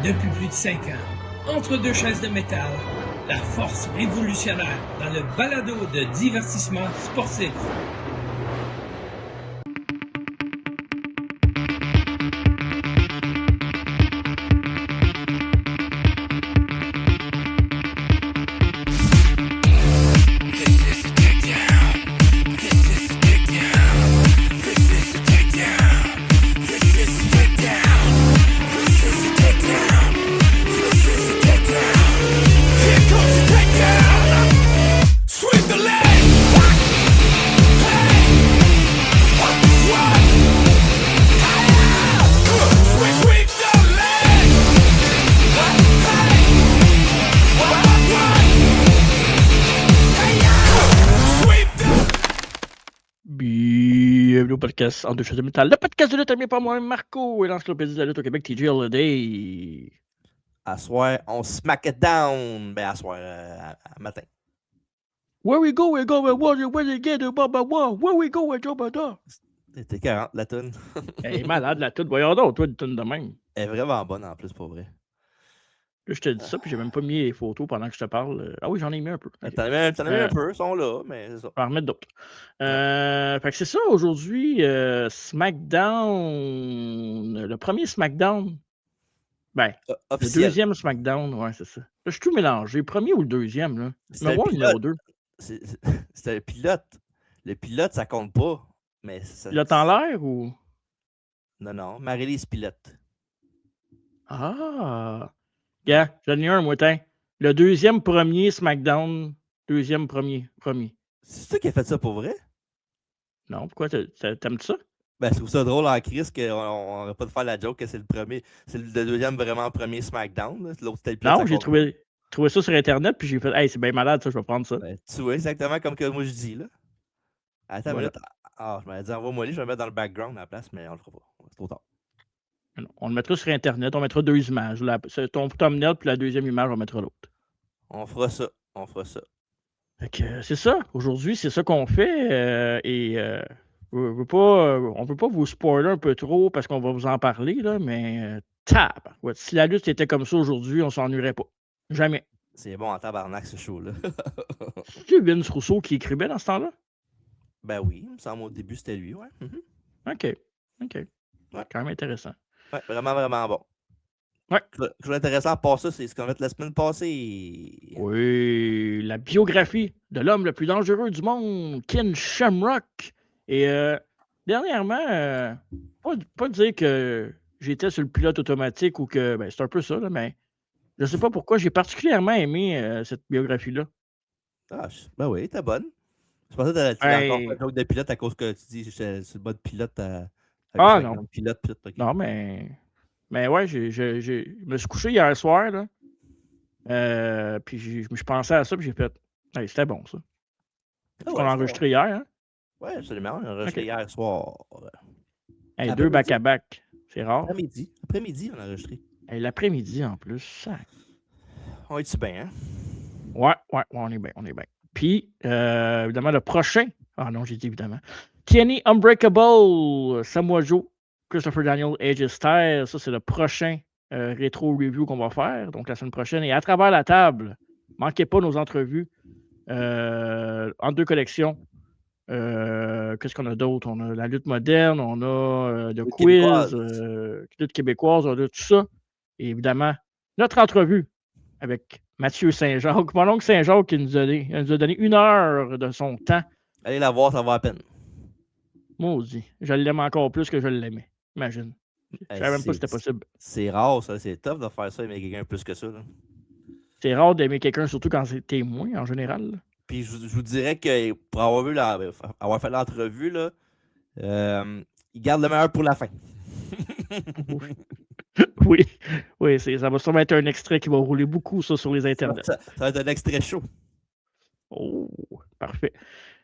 depuis plus de 5 ans. Entre deux chaises de métal, la force révolutionnaire dans le balado de divertissement sportif. Bienvenue au podcast En deux chaises de métal, le podcast de lutte animé par moi, Marco, et l'encyclopédie de la lutte au Québec, TJ Holiday. À soir, on smack it down. Ben, à soir, à matin. Where we go, where you get the baba, where we go, Jobada. C'était 40 la toune. Elle est malade, la toute. Voyons donc, toi, une toune de même. Elle est vraiment bonne en plus, pour vrai. Là, je te dis ça, puis j'ai même pas mis les photos pendant que je te parle. Ah oui, j'en ai mis un peu. Okay. T'en as mis un peu, ils sont là, mais c'est ça. On va en remettre d'autres. Fait que c'est ça, aujourd'hui, SmackDown, le premier SmackDown. Ben, le deuxième SmackDown, ouais, c'est ça. Là, je suis tout mélangé. Le premier ou le deuxième, là? C'était le numéro 2. C'était le pilote. Le pilote, ça compte pas. Mais ça, pilote en l'air ou? Non, Marie-Lise pilote. Ah! Yeah, j'en ai un, moi, tiens. Le deuxième premier SmackDown. Deuxième premier. C'est toi qui as fait ça pour vrai? Non, pourquoi? T'aimes ça? Ben, je trouve ça drôle en crise qu'on n'aurait pas de faire la joke que c'est le premier. C'est le deuxième vraiment premier SmackDown. L'autre, c'était le pilote. Non, j'ai trouvé ça sur Internet, puis j'ai fait, hey, c'est bien malade, ça, je vais prendre ça. Ben, tu vois, exactement comme que moi je dis, là. Attends, voilà. Je m'avais dit, envoie-moi les, je vais le mettre dans le background à la place, mais on le fera pas. C'est trop tard. On le mettra sur Internet, on mettra deux images. Ton thumbnail, puis la deuxième image, on mettra l'autre. On fera ça. Fait que c'est ça. Aujourd'hui, c'est ça qu'on fait. On veut pas vous spoiler un peu trop parce qu'on va vous en parler, là, mais ouais, si la lutte était comme ça aujourd'hui, on s'ennuierait pas. Jamais. C'est bon en tabarnak, ce show-là. C'est Vince Rousseau qui écrivait dans ce temps-là? Ben oui, il me semble au début, c'était lui, ouais. OK. Ouais. Quand même intéressant. Ouais, vraiment, vraiment bon. Ouais. Ce qui est intéressant à part ça, c'est ce qu'on a fait la semaine passée. Oui, la biographie de l'homme le plus dangereux du monde, Ken Shamrock. Et dernièrement, pas dire que j'étais sur le pilote automatique ou que, ben c'est un peu ça, là, mais je sais pas pourquoi j'ai particulièrement aimé cette biographie-là. Ah, ben oui, t'es bonne. Je pensais que t'allais encore faire un joke de pilote à cause que tu dis que j'étais sur le mode pilote non. Pilote. Okay. Non, mais ouais, je me suis couché hier soir, là. Puis je pensais à ça, puis j'ai fait, hey, c'était bon, ça. On l'a enregistré hier, hein? Oui, absolument. On a enregistré hier soir. Hey, deux back-à-back. C'est rare. Après-midi, on a enregistré. Hey, l'après-midi, en plus. Ça... On est-tu bien, hein? Ouais, on est bien. Puis, évidemment, le prochain... Ah non, j'ai dit évidemment. Kenny Unbreakable, Samoa Joe, Christopher Daniel, AJ Styles. Ça, c'est le prochain rétro review qu'on va faire. Donc, la semaine prochaine. Et à travers la table, manquez pas nos entrevues en deux collections. Qu'est-ce qu'on a d'autre? On a la lutte moderne, on a le quiz, lutte québécoise, on a tout ça. Et évidemment, notre entrevue avec Mathieu Saint-Jacques, mon oncle Saint-Jacques qui nous a donné 1 heure de son temps. Allez la voir, ça va à peine. Maudit. Je l'aime encore plus que je l'aimais. Imagine. Je savais même pas si c'était possible. C'est rare, ça. C'est tough de faire ça, aimer quelqu'un plus que ça. Là. C'est rare d'aimer quelqu'un, surtout quand c'est témoin, en général. Là. Puis je vous dirais que pour avoir fait l'entrevue, là, il garde le meilleur pour la fin. Oui, ça va sûrement être un extrait qui va rouler beaucoup ça, sur les internets. Ça va être un extrait chaud. Oh, parfait.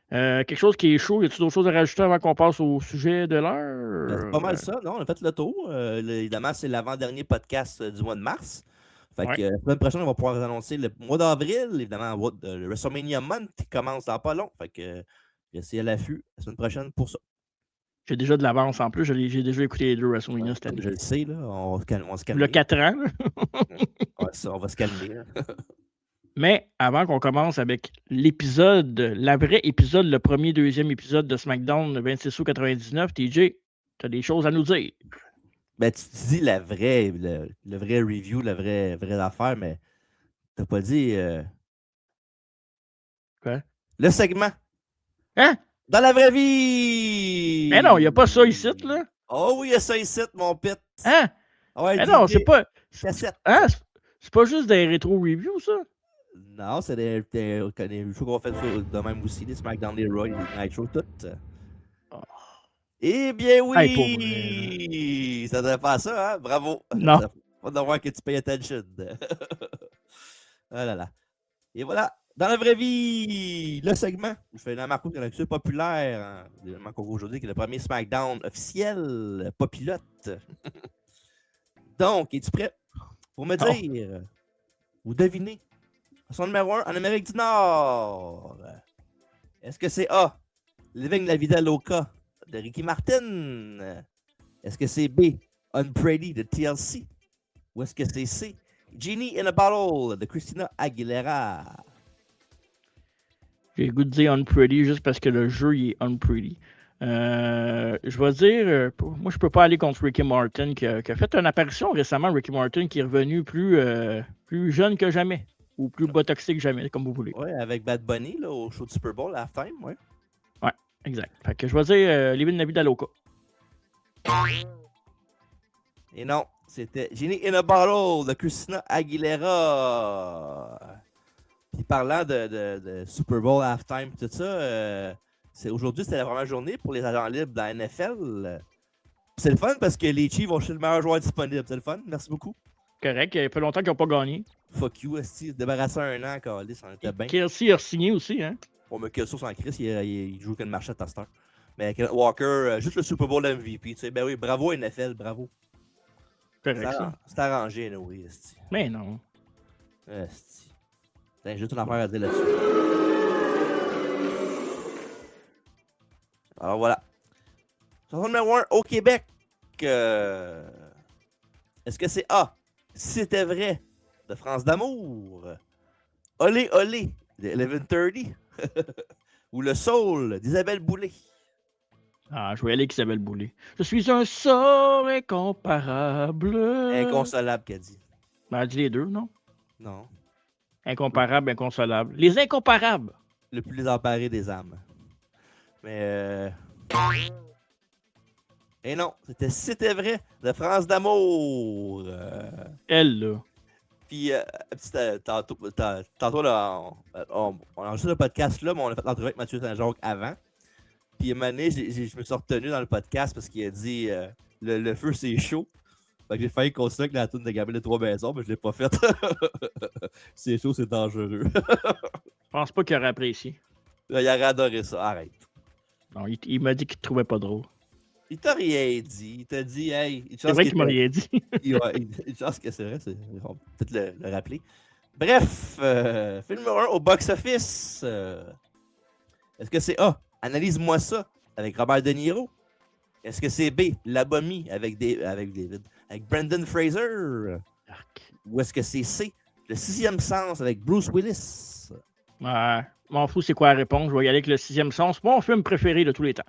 Quelque chose qui est chaud, y a-t-il d'autres choses à rajouter avant qu'on passe au sujet de l'heure? C'est pas mal ça, non? On a fait le tour. Évidemment, c'est l'avant-dernier podcast du mois de mars. Fait que la semaine prochaine, on va pouvoir annoncer le mois d'avril. Évidemment, le WrestleMania Month qui commence dans pas long. Fait que restez à l'affût la semaine prochaine pour ça. J'ai déjà de l'avance en plus. J'ai déjà écouté les deux WrestleMania cette année. Je le sais, là. On se calme. Il y a 4 ans. On va se calmer. Là. Mais avant qu'on commence avec l'épisode, la vraie épisode, le premier, deuxième épisode de SmackDown le 26 août 99, TJ, tu as des choses à nous dire. Ben, tu dis le vrai review, la vraie affaire, mais t'as pas dit Quoi? le segment. Hein? Dans la vraie vie! Mais non, il n'y a pas ça ici, là. Oh oui, il y a ça ici, mon pit. Hein? Ouais, Mais non, c'est pas. Cassette. Hein? C'est pas juste des rétro-reviews, ça? Non, c'est des shows qu'on fait de même aussi, les SmackDown, les Raw, les Nitro, tout. Oh. Eh bien oui! Hey, pour vrai, ça devrait faire ça, hein? Bravo! Non. Faut devoir que tu payes attention. Ah là là. Et voilà, dans la vraie vie, le segment, je fais la marque de la populaire, hein, le marque aujourd'hui, qui est le premier SmackDown officiel, pas pilote. Donc, es-tu prêt pour me dire ou deviner son numéro 1 en Amérique du Nord? Est-ce que c'est A, Living la Vida Loca de Ricky Martin? Est-ce que c'est B, Unpretty de TLC? Ou est-ce que c'est C, Genie in a Bottle de Christina Aguilera? J'ai le goût de dire Unpretty juste parce que le jeu il est Unpretty. Je vais dire, moi je peux pas aller contre Ricky Martin qui a fait une apparition récemment. Ricky Martin qui est revenu plus jeune que jamais ou plus botoxé que jamais, comme vous voulez. Ouais, avec Bad Bunny là, au show de Super Bowl halftime, ouais. Ouais, exact. Fait que je vais dire Living la Vida Loca. Et non, c'était Genie in a Bottle de Christina Aguilera. Puis parlant de Super Bowl halftime et tout ça, aujourd'hui c'était la première journée pour les agents libres de la NFL. C'est le fun parce que les Chiefs vont chez le meilleur joueur disponible. C'est le fun, merci beaucoup. Correct, il fait longtemps qu'ils n'ont pas gagné. Fuck you, Esti, se débarrasser un an, Calis, ça en était bien. Kelsey a signé aussi, hein? On me casse sur Chris, il joue qu'une marchette à cette heure. Mais Walker, juste le Super Bowl MVP, tu sais, ben oui, bravo NFL, bravo. Correct, ça. C'est arrangé, oui, Esti. Mais non. Esti. J'ai juste une affaire à dire là-dessus. Alors voilà. Chanson numéro 1 au Québec. Est-ce que c'est A, Si c'était vrai, de France d'amour? Olé Olé, de 1130? Ou Le Soul, d'Isabelle Boulay? Ah, je vais y aller avec Isabelle Boulay. Je suis un sort incomparable. Inconsolable, qu'a dit. Ben, elle dit les deux, non? Non. Incomparable, inconsolable. Les incomparables. Le plus désemparé des âmes. Mais Et non, c'était Si c'était vrai, de France d'amour. Elle, là. Puis, tantôt, là, on a enregistré le podcast là, mais on a fait l'entrevue avec Mathieu Saint-Jacques avant. Puis, à un moment donné, je me suis retenu dans le podcast parce qu'il a dit le feu, c'est chaud. Fait que j'ai failli continuer avec la toune de Gabriel des Trois Maisons, mais je l'ai pas faite. C'est chaud, c'est dangereux. Je pense pas qu'il aurait apprécié. Il aurait adoré ça, arrête. Non, il m'a dit qu'il te trouvait pas drôle. Il t'a rien dit. Il t'a dit, hey. C'est vrai qu'il m'a rien dit. Il pense que c'est vrai, on peut peut-être le rappeler. Bref, film numéro 1 au box-office. Est-ce que c'est A, Analyse-moi ça, avec Robert De Niro? Est-ce que c'est B, La Momie, avec Brendan Fraser? Ou est-ce que c'est C, Le Sixième Sens, avec Bruce Willis? Ouais, m'en fous c'est quoi la réponse. Je vais y aller avec Le Sixième Sens. Mon film préféré de tous les temps.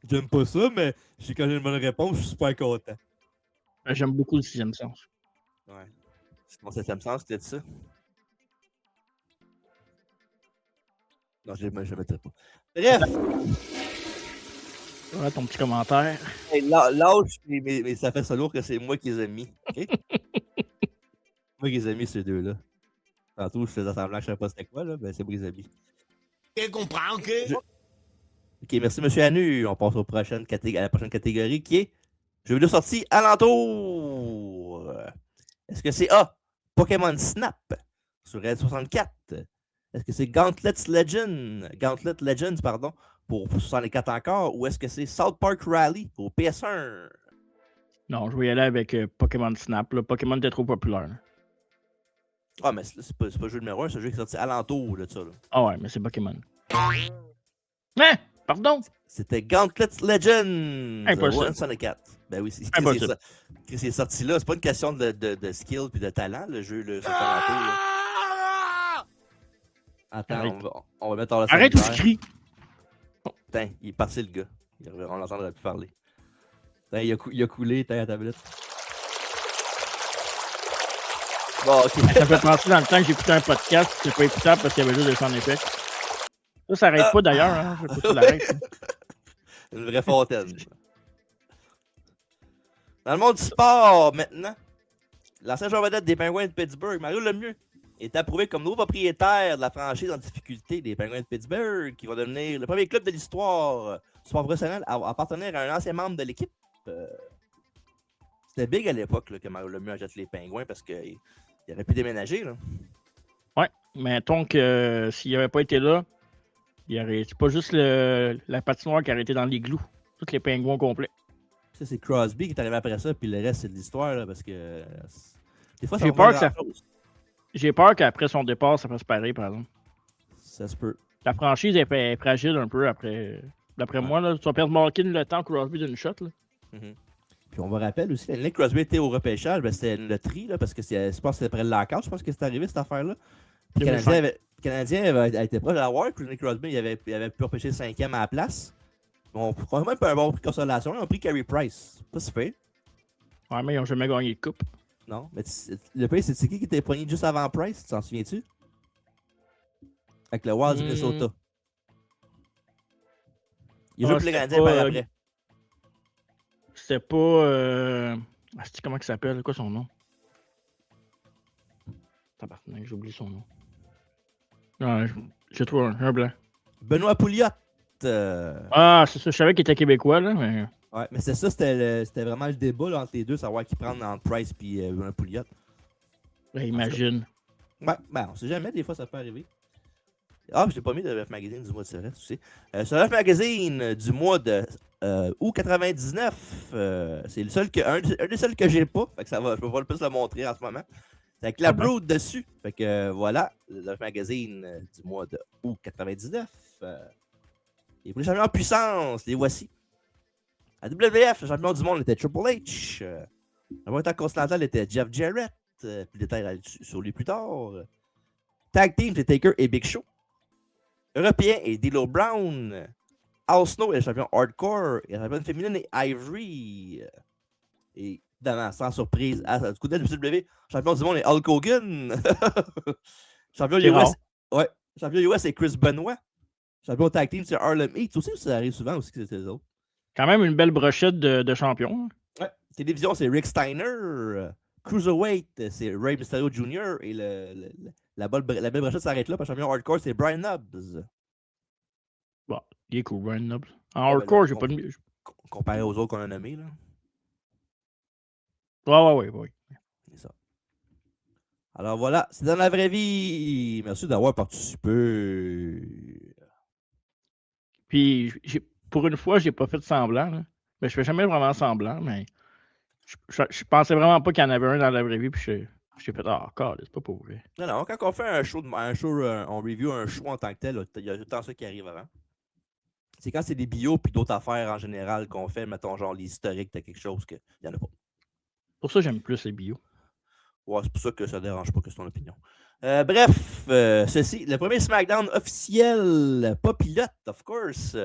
J'aime pas ça, mais quand j'ai une bonne réponse, je suis super content. J'aime beaucoup Le Sixième Sens. Ouais. C'est mon Septième Sens, c'était ça? Non, je ne mettrai pas. Bref! Ouais, ton petit commentaire. Hey, lâche, mais ça fait ça lourd que c'est moi qui les ai mis. OK? Moi qui les ai mis, ces deux-là. Tantôt, je faisais semblant que je ne savais pas c'était quoi, là, mais c'est moi qui les ai mis. Je comprends, OK? OK, merci, M. Hanu. On passe à la prochaine catégorie qui est jeux vidéo sortis alentour. Est-ce que c'est A, Pokémon Snap sur N64? Est-ce que c'est Gauntlet Legends, pardon, pour 64 encore? Ou est-ce que c'est South Park Rally au PS1? Non, je vais y aller avec Pokémon Snap. Là. Pokémon était trop populaire. Ah, mais c'est pas le jeu numéro 1, c'est un jeu qui est sorti alentour de ça. Là. Ah ouais, mais c'est Pokémon. Hein? Pardon? C'était Gauntlet Legends Impossible. 164. Ben oui, Impossible. c'est sorti là. C'est pas une question de skill puis de talent, le jeu, là, sur alentour. Là. Attends, Arrête. on va mettre en la Arrête où tu cries! Putain, il est parti le gars. On l'entendrait plus parler. Putain, il a coulé, ta tablette. Bon, ok. Ça fait penser dans le temps que j'écoutais un podcast, c'est pas écoutable parce qu'il y avait juste des sound effects. Ça arrête pas d'ailleurs, hein. Je sais pas si ça l'arrête. Une vraie fontaine. Dans le monde du sport, maintenant, l'ancien joueur vedette des Penguins de Pittsburgh, Mario Lemieux, est approuvé comme nouveau propriétaire de la franchise en difficulté des Penguins de Pittsburgh, qui va devenir le premier club de l'histoire du sport professionnel à appartenir à un ancien membre de l'équipe. C'était big à l'époque là, que Mario Lemieux achète les Penguins parce qu'il aurait pu déménager. Là. Ouais, mais mettons que s'il n'avait pas été là, c'est pas juste la patinoire qui aurait été dans l'igloo. Tous les pingouins complets. Ça, c'est Crosby qui est arrivé après ça, puis le reste, c'est de l'histoire, là, parce que des fois, ça J'ai va peur pas que grand-chose. J'ai peur qu'après son départ, ça fasse pareil, par exemple. Ça se peut. La franchise est fragile un peu après. D'après moi, là, tu vas perdre Malkin le temps Crosby d'une shot. Là. Mm-hmm. Puis on va rappeler aussi, l'année que Crosby était au repêchage, ben, c'était une loterie, là, parce que je pense que c'était après le lockout, je pense que c'est arrivé cette affaire-là. Le Canadien avait été proche de l'avoir, puis Crosby il avait pu repêcher le 5e à la place. On prend même pas un bon prix de consolation, ils ont pris Carey Price. Pas super. Ouais, mais ils n'ont jamais gagné de coupe. Non, mais le pays, c'est qui était poigné juste avant Price, tu t'en souviens-tu? Avec le Wild du Minnesota. Il a joué pour les Canadiens par après. C'était pas. Comment il s'appelle? C'est quoi son nom? Tabarnak, j'ai oublié son nom. Non, j'ai trouvé un blanc. Benoît Pouliot. Ah, c'est ça. Je savais qu'il était québécois, là, mais. Ouais, mais c'est ça, c'était vraiment le débat là, entre les deux, savoir qui prendre entre Price et Benoît Pouliot. Ben, imagine. Ouais, ben on sait jamais, des fois ça peut arriver. Ah, je l'ai pas mis de Ref Magazine du mois de Cérès, tu sais. Sur Ref Magazine du mois de août 99, c'est le seul un des seuls que j'ai pas. Fait que ça va, je peux pas le plus le montrer en ce moment. C'est avec la Brood dessus. Fait que voilà, le Ref Magazine du mois de août 99. Et pour les champions en puissance, les voici. À WWF, le champion du monde était Triple H. Le champion continental était Jeff Jarrett. Plus de détails sur lui plus tard. Tag Team, c'est Taker et Big Show. Européen et D'Lo Brown. Al Snow est le champion hardcore. Et la championne féminine est Ivory. Et évidemment, sans surprise, du coup de la WWE, champion du monde est Hulk Hogan. Champion US. Ouais. Champion US c'est Chris Benoit. Champion Tag Team c'est Harlem Heat. Aussi, ça arrive souvent aussi que c'est les autres. Quand même une belle brochette de champions. Ouais. Télévision, c'est Rick Steiner. Cruiserweight, c'est Rey Mysterio Jr. Et la belle brochette s'arrête là. Parce que le champion hardcore, c'est Brian Knobbs. Bon, il est cool, Brian Knobbs. En hardcore, j'ai pas de mieux. Comparé aux autres qu'on a nommés, là. Ouais. C'est ça. Alors voilà, c'est dans la vraie vie. Merci d'avoir participé. Puis, pour une fois, j'ai pas fait semblant. Là. Ben, je fais jamais vraiment semblant, mais je pensais vraiment pas qu'il y en avait un dans la vraie vie. Puis j'ai fait, c'est pas pour vrai. Non, quand on fait un show, on review un show en tant que tel, il y a tout le temps ça qui arrive avant. C'est quand c'est des bios puis d'autres affaires en général qu'on fait, mettons genre l'historique de quelque chose qu'il n'y en a pas. Pour ça, j'aime plus les bios. Ouais, c'est pour ça que ça ne dérange pas que c'est ton opinion. Bref, ceci, le premier SmackDown officiel, pas pilote, of course.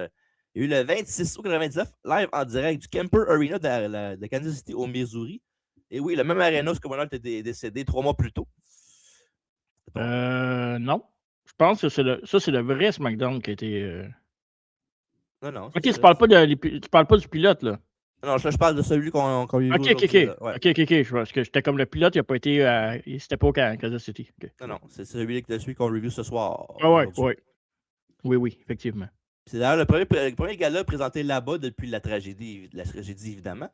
Il y a eu le 26 août 1999, live en direct du Kemper Arena de Kansas City au Missouri. Et oui, le même arena où Scott Hall était décédé 3 mois plus tôt. Non. Je pense que c'est le vrai SmackDown qui a été. Non. Ok, tu parles pas du pilote, là. Non, je parle de celui qu'on a eu. Ok. Parce que j'étais comme le pilote, il n'a pas été. C'était pas au Kansas City. Okay. Non, c'est celui qu'on review ce soir. Ouais. Oui, effectivement. C'est d'ailleurs le premier gala présenté là-bas depuis la tragédie, évidemment.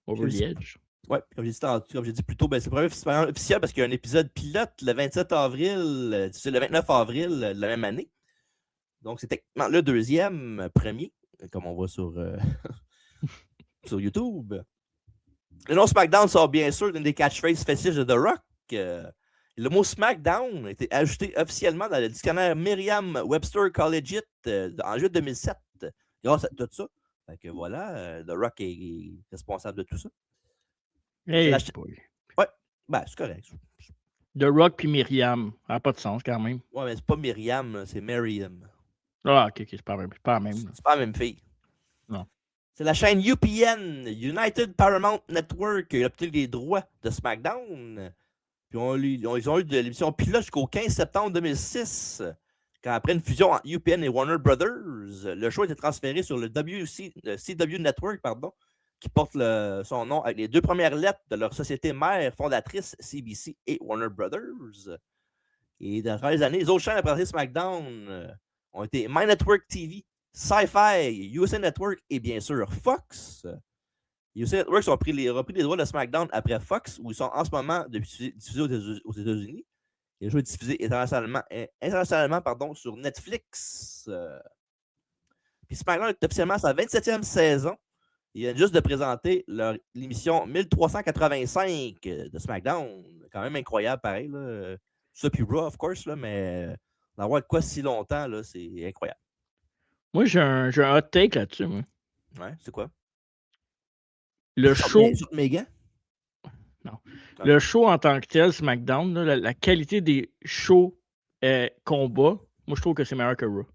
Over the Edge. Ouais, comme j'ai dit plus tôt, ben, c'est le premier expérience officiel parce qu'il y a un épisode pilote le 27 avril, c'est le 29 avril de la même année. Donc, c'est techniquement le deuxième, premier, comme on voit sur YouTube. Le nom SmackDown sort bien sûr d'une des catchphrases fétiches de The Rock. Le mot SmackDown a été ajouté officiellement dans le dictionnaire Merriam-Webster Collegiate en juillet 2007, grâce à tout ça. Fait que voilà, The Rock est responsable de tout ça. Hey, la boy. Ouais, ben c'est correct. The Rock puis Myriam. Ça n'a pas de sens quand même. Ouais, mais c'est pas Myriam, c'est Merriam. Ah, ok, c'est pas la même. C'est pas la même fille. Non. C'est la chaîne UPN, United Paramount Network, qui a obtenu les droits de SmackDown. Puis ils ont eu de l'émission pilote jusqu'au 15 septembre 2006. Quand après une fusion entre UPN et Warner Brothers, le show a été transféré sur le CW Network, qui porte son nom avec les deux premières lettres de leur société mère fondatrice, CBC et Warner Brothers. Et dans les années, les autres chaînes à présenter SmackDown ont été My Network TV, Sci-Fi, USA Network et bien sûr Fox. USA Network ont repris les droits de SmackDown après Fox, où ils sont en ce moment diffusés aux États-Unis. Et le show est diffusé internationalement sur Netflix. Puis SmackDown est officiellement à sa 27e saison. Ils viennent juste de présenter l'émission 1385 de SmackDown. Quand même incroyable, pareil. Là. Ça, puis Raw, of course, là, mais d'avoir de quoi si longtemps, là, c'est incroyable. Moi, j'ai un hot take là-dessus. Moi. Ouais, c'est quoi? Le show. Sur mes gants? Non. Le show en tant que tel, SmackDown, là, la qualité des shows combats, moi, je trouve que c'est meilleur que Raw.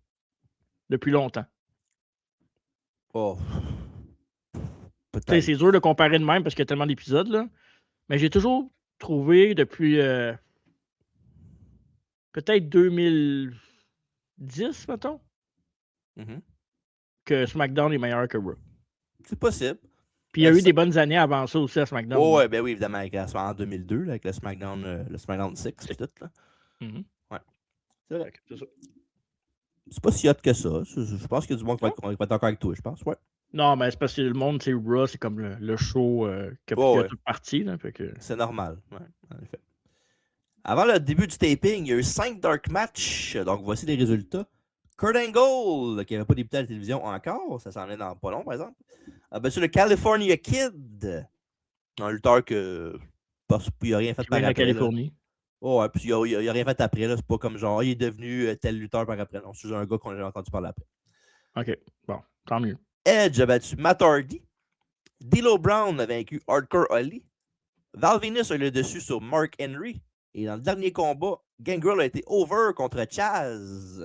Depuis longtemps. Oh. Peut-être. C'est dur de comparer de même parce qu'il y a tellement d'épisodes, là. Mais j'ai toujours trouvé depuis peut-être 2010, mettons, que SmackDown est meilleur que Raw. C'est possible. Puis il y a eu des bonnes années avant ça aussi à SmackDown. Oh, ouais, ben oui, évidemment, en 2002, là, avec le SmackDown 6 et tout. Là. Ouais. C'est vrai. C'est ça. C'est pas si hot que ça. Je pense qu'il y a du monde qui va être d'accord avec toi, je pense. Ouais. Non, mais c'est parce que le monde, c'est Raw, c'est comme le show qui a toute partie. Là, fait que... C'est normal, ouais, en effet. Avant le début du taping, il y a eu 5 dark matchs. Donc, voici les résultats. Kurt Angle, qui n'avait pas débuté à la télévision encore, ça s'en venait dans pas long, par exemple, a battu le California Kid, un lutteur que il n'a rien fait par après. La Californie. Oh, ouais, puis il n'a rien fait après. Là. C'est pas comme genre, il est devenu tel lutteur par après. Non, c'est un gars qu'on a entendu parler après. OK, bon, tant mieux. Edge a battu Matt Hardy. D'Lo Brown a vaincu Hardcore Holly. Val Venis a eu le dessus sur Mark Henry. Et dans le dernier combat, Gangrel a été over contre Chaz.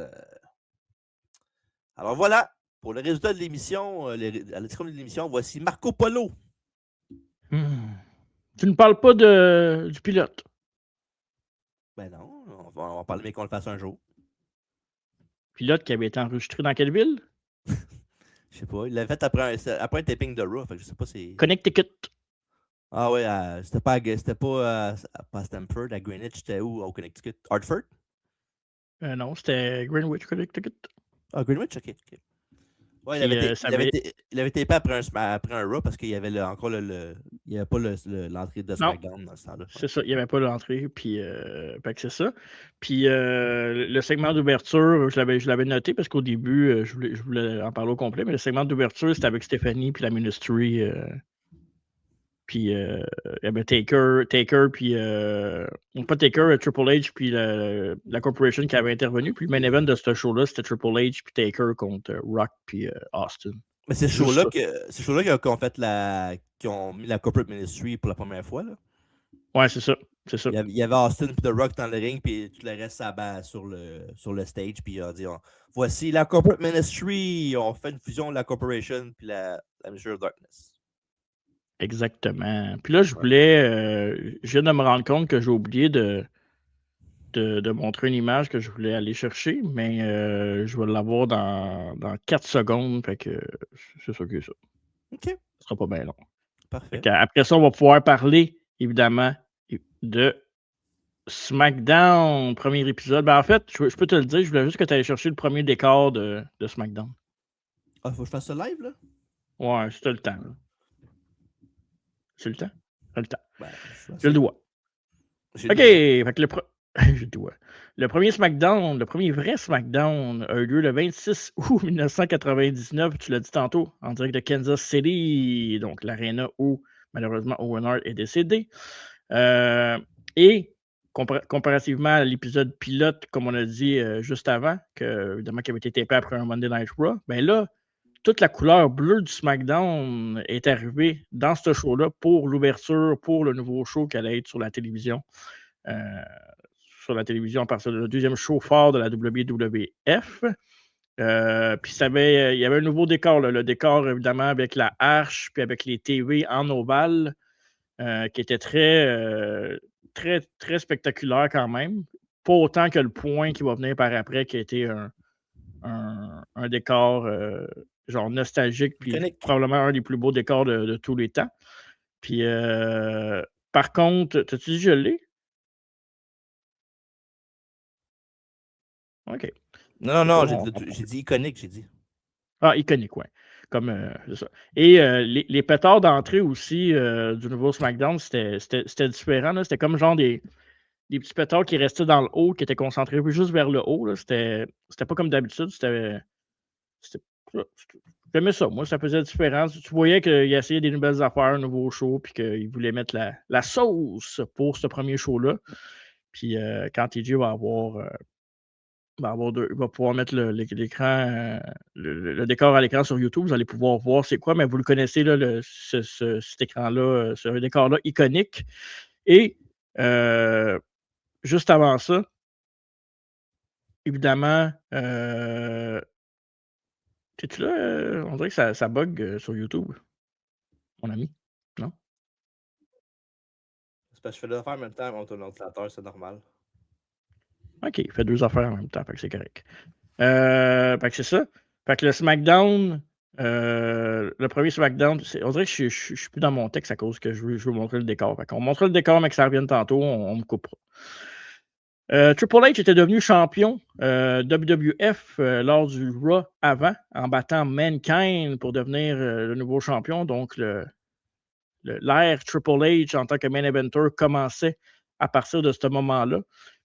Alors voilà, pour le résultat de l'émission, à la description de l'émission, voici Marco Polo. Tu ne parles pas du pilote? Ben non, on va parler, mais qu'on le fasse un jour. Pilote qui avait été enregistré dans quelle ville? Je sais pas, il l'a fait après un taping de Raw, fait que je sais pas si... Connecticut. Ah ouais, c'était pas à Stamford, à Greenwich, c'était où au Connecticut? Hartford? Non, c'était Greenwich, Connecticut. Ah, Greenwich, ok. Ouais, il avait tapé après un Raw parce qu'il y avait encore il n'y avait pas l'entrée de SmackDown dans ce temps-là. C'est ça, il n'y avait pas l'entrée, puis c'est ça. Puis le segment d'ouverture, je l'avais noté parce qu'au début, je voulais en parler au complet, mais le segment d'ouverture, c'était avec Stephanie puis la Ministry. Puis il y avait Taker, puis pas Taker, Triple H, puis la Corporation qui avait intervenu. Puis le main event de ce show-là, c'était Triple H, puis Taker contre Rock, puis Austin. Mais c'est ce show-là qui ont mis la Corporate Ministry pour la première fois, là. Ouais, c'est ça. Il y avait Austin et The Rock dans le ring, puis tout le reste s'abat sur le stage, puis il a dit voici la Corporate Ministry, on fait une fusion de la Corporation puis la Ministry of Darkness. Exactement. Puis là, je viens de me rendre compte que j'ai oublié de montrer une image que je voulais aller chercher, mais je vais l'avoir dans 4 secondes, fait que c'est ça que ça. OK. Ce sera pas bien long. Parfait. Après ça, on va pouvoir parler, évidemment, de SmackDown, premier épisode. Ben, en fait, je peux te le dire, je voulais juste que tu ailles chercher le premier décor de SmackDown. Ah, faut que je fasse ça live, là? Ouais, c'est le temps. Là. C'est le temps? C'est le temps. Ben, j'ai le doigt. OK, fait que j'ai le doigt. Le premier SmackDown, le premier vrai SmackDown a eu lieu le 26 août 1999, tu l'as dit tantôt, en direct de Kansas City, donc l'aréna où malheureusement Owen Hart est décédé. Et comparativement à l'épisode pilote, comme on a dit juste avant, évidemment, qui avait été tapé après un Monday Night Raw, ben là, toute la couleur bleue du SmackDown est arrivée dans ce show-là pour l'ouverture, pour le nouveau show qui allait être sur la télévision. Sur la télévision à partir du deuxième show fort de la WWF. Puis il y avait un nouveau décor, là, le décor évidemment avec la arche, puis avec les TV en ovale, qui était très, très spectaculaire quand même. Pas autant que le point qui va venir par après, qui a été un décor genre nostalgique, puis probablement un des plus beaux décors de tous les temps. Puis par contre, t'as-tu dit je l'ai? OK. Non, j'ai dit iconique, j'ai dit. Ah, iconique, ouais. Comme c'est ça. Et les pétards d'entrée aussi du nouveau SmackDown, c'était différent. Là. C'était comme genre des petits pétards qui restaient dans le haut, qui étaient concentrés juste vers le haut. Là. C'était pas comme d'habitude. J'aimais ça. Moi, ça faisait la différence. Tu voyais qu'il essayait des nouvelles affaires, un nouveau show, puis qu'il voulait mettre la sauce pour ce premier show-là. Puis quand TJ va avoir il va pouvoir mettre l'écran, le décor à l'écran sur YouTube. Vous allez pouvoir voir c'est quoi, mais vous le connaissez, là, cet écran-là, ce décor-là iconique. Et juste avant ça, évidemment, es-tu là? On dirait que ça bug sur YouTube, mon ami. Non? C'est parce que je fais deux affaires en même temps avant ton ordinateur, c'est normal. OK, il fait deux affaires en même temps, fait que c'est correct. Fait que c'est ça. Fait que le SmackDown, le premier SmackDown, on dirait que je suis plus dans mon texte à cause que je veux montrer le décor. Fait qu'on montre le décor, mais que ça revienne tantôt, on me coupera. Triple H était devenu champion WWF lors du Raw avant, en battant Mankind pour devenir le nouveau champion. Donc, l'ère Triple H en tant que main eventer commençait à partir de ce moment-là.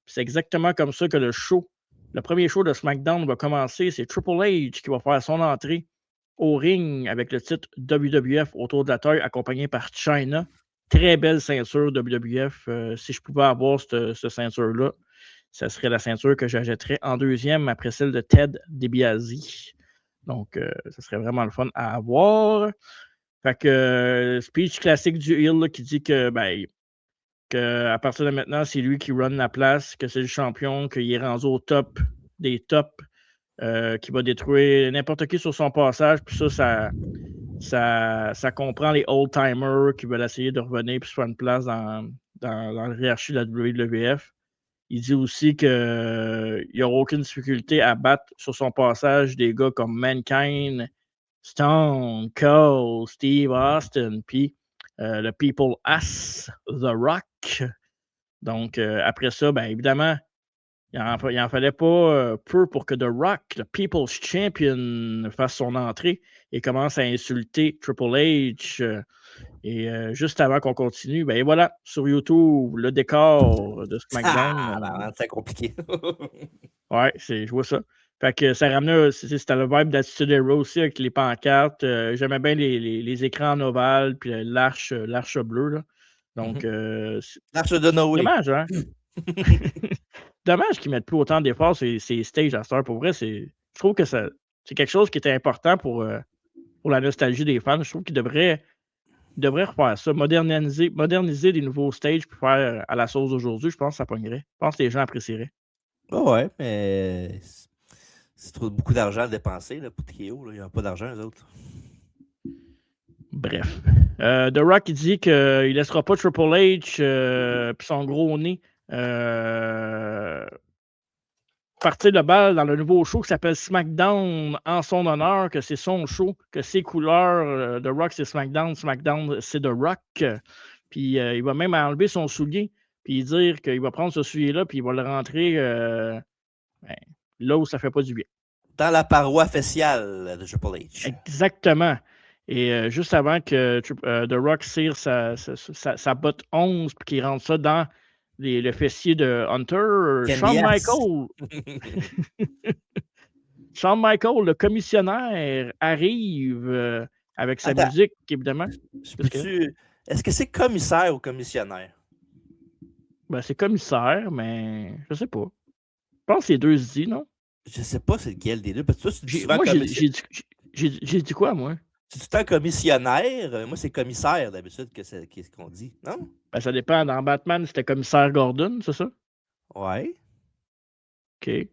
C'est exactement comme ça que le premier show de SmackDown va commencer. C'est Triple H qui va faire son entrée au ring avec le titre WWF autour de la taille, accompagné par Chyna. Très belle ceinture WWF. Si je pouvais avoir cette ceinture-là, ça serait la ceinture que j'achèterais en deuxième après celle de Ted DiBiase. Donc, ça serait vraiment le fun à avoir. Fait que speech classique du heel là, qui dit que à partir de maintenant, c'est lui qui run la place, que c'est le champion, qu'il est rendu au top des tops, qui va détruire n'importe qui sur son passage. Puis ça comprend les old-timers qui veulent essayer de revenir et se faire une place dans la hiérarchie de la WWF. Il dit aussi qu'il n'y aura aucune difficulté à battre sur son passage des gars comme Mankind, Stone Cold, Steve Austin, puis le People Ass, The Rock. Donc, après ça, évidemment, il n'en fallait pas peu pour que The Rock, le People's Champion, fasse son entrée et commence à insulter Triple H. Et juste avant qu'on continue, et voilà, sur YouTube, le décor de SmackDown. C'est compliqué. Ouais, je vois ça. Fait que ça ramenait, c'était le vibe d'Attitude Era aussi avec les pancartes. J'aimais bien les écrans en ovale puis l'arche bleue. Là. Donc, l'arche de Noé. Dommage, hein? Dommage qu'ils ne mettent plus autant d'efforts sur ces stages à cette heure. Pour vrai, je trouve que c'est quelque chose qui était important pour la nostalgie des fans. Je trouve qu'ils devraient refaire ça, moderniser des nouveaux stages pour faire à la sauce d'aujourd'hui. Je pense que ça pognerait. Je pense que les gens apprécieraient. Ouais, mais c'est trop beaucoup d'argent à dépenser là, pour Trio. Ils n'ont pas d'argent, eux autres. Bref. The Rock, il dit qu'il ne laissera pas Triple H puis son gros nez partir de balle dans le nouveau show qui s'appelle SmackDown en son honneur, que c'est son show, que ses couleurs, The Rock, c'est SmackDown, c'est The Rock. Puis il va même enlever son soulier, puis dire qu'il va prendre ce soulier-là, puis il va le rentrer là où ça fait pas du bien. Dans la paroi faciale de Triple H. Exactement. Et juste avant que The Rock tire sa botte 11 puis qu'il rentre ça dans le fessier de Hunter, Shawn Michaels, le commissionnaire, arrive avec sa musique, évidemment. Est-ce que c'est commissaire ou commissionnaire? Ben, c'est commissaire, mais je sais pas. Je pense que c'est deux se dit, non? Je sais pas c'est lequel des deux. Parce que toi, tu dis souvent Moi, j'ai commissionnaire. dit quoi, moi? Tu dis tout le temps commissionnaire. Moi, c'est commissaire d'habitude qu'est-ce qu'on dit. Non? Ben, ça dépend. Dans Batman, c'était commissaire Gordon, c'est ça? Ouais. OK.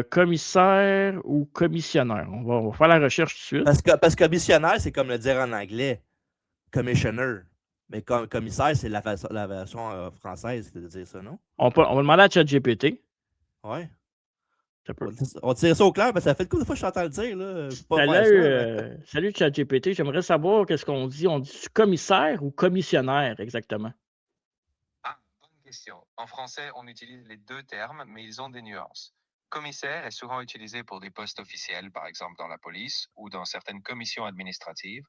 Commissaire ou commissionnaire? On va faire la recherche tout de suite. Parce que commissionnaire, c'est comme le dire en anglais. Commissioner. Mais commissaire, c'est la version française de dire ça, non? On va demander à ChatGPT. Ouais. Ça peut. On tire ça au clair, parce que ça fait combien de fois que je t'entends le dire, là? Faut pas faire Salut, ça. salut ChatGPT. J'aimerais savoir qu'est-ce qu'on dit. On dit commissaire ou commissionnaire exactement? Ah, bonne question. En français, on utilise les deux termes, mais ils ont des nuances. Commissaire est souvent utilisé pour des postes officiels, par exemple dans la police ou dans certaines commissions administratives.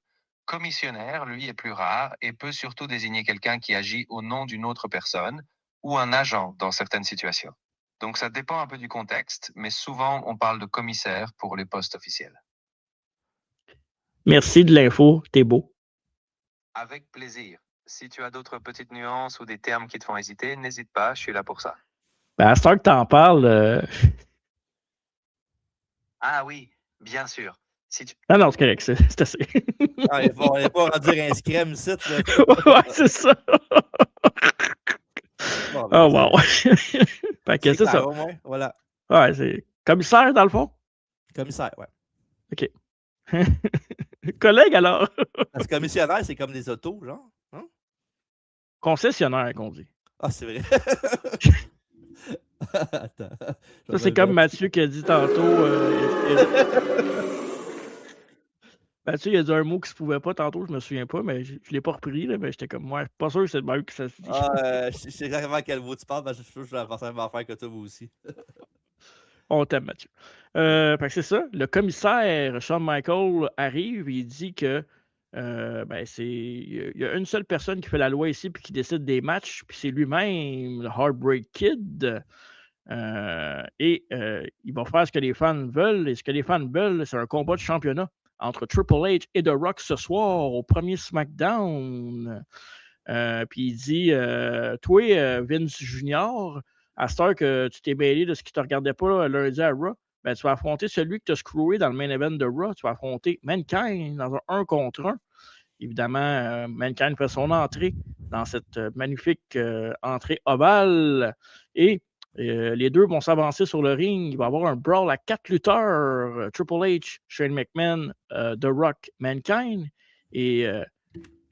Commissionnaire, lui, est plus rare et peut surtout désigner quelqu'un qui agit au nom d'une autre personne ou un agent dans certaines situations. Donc ça dépend un peu du contexte, mais souvent on parle de commissaire pour les postes officiels. Merci de l'info, t'es beau. Avec plaisir. Si tu as d'autres petites nuances ou des termes qui te font hésiter, n'hésite pas, je suis là pour ça. Ben, à ce temps que t'en parles. Ah oui, bien sûr. Si tu... Non, c'est correct, c'est assez. On n'est pas rendu un scrème ici. Ouais, c'est ça. Bon, Oh, wow. Fait que c'est ça. Au moins, voilà. Ouais, c'est commissaire, dans le fond? Commissaire, ouais. OK. Collègue, alors? Parce que commissionnaire, c'est comme des autos, genre. Hein? Concessionnaire, qu'on dit. Ah, c'est vrai. Attends. Ça, c'est comme Mathieu qui a dit tantôt. Mathieu, il a dit un mot qui se pouvait pas tantôt, je me souviens pas, mais je l'ai pas repris, là, mais j'étais comme, moi, pas sûr que c'est le même que ça se dit. Je sais exactement quel mot tu parles, parce que je suis sûr que je vais penser à la même affaire que toi, vous aussi. On t'aime, Mathieu. Fait que c'est ça. Le commissaire Shawn Michaels arrive et il dit que il y a une seule personne qui fait la loi ici puis qui décide des matchs, puis c'est lui-même, le Heartbreak Kid. Il va faire ce que les fans veulent. Et ce que les fans veulent, c'est un combat de championnat entre Triple H et The Rock ce soir au premier SmackDown. Puis il dit toi, Vince Junior, à cette heure que tu t'es mêlé de ce qui ne te regardait pas lundi à Raw, ben, tu vas affronter celui que tu as screwé dans le main event de Raw. Tu vas affronter Mankind dans un 1 contre 1. Évidemment, Mankind fait son entrée dans cette magnifique entrée ovale. Et les deux vont s'avancer sur le ring. Il va y avoir un brawl à 4 lutteurs. Triple H, Shane McMahon, The Rock, Mankind. Et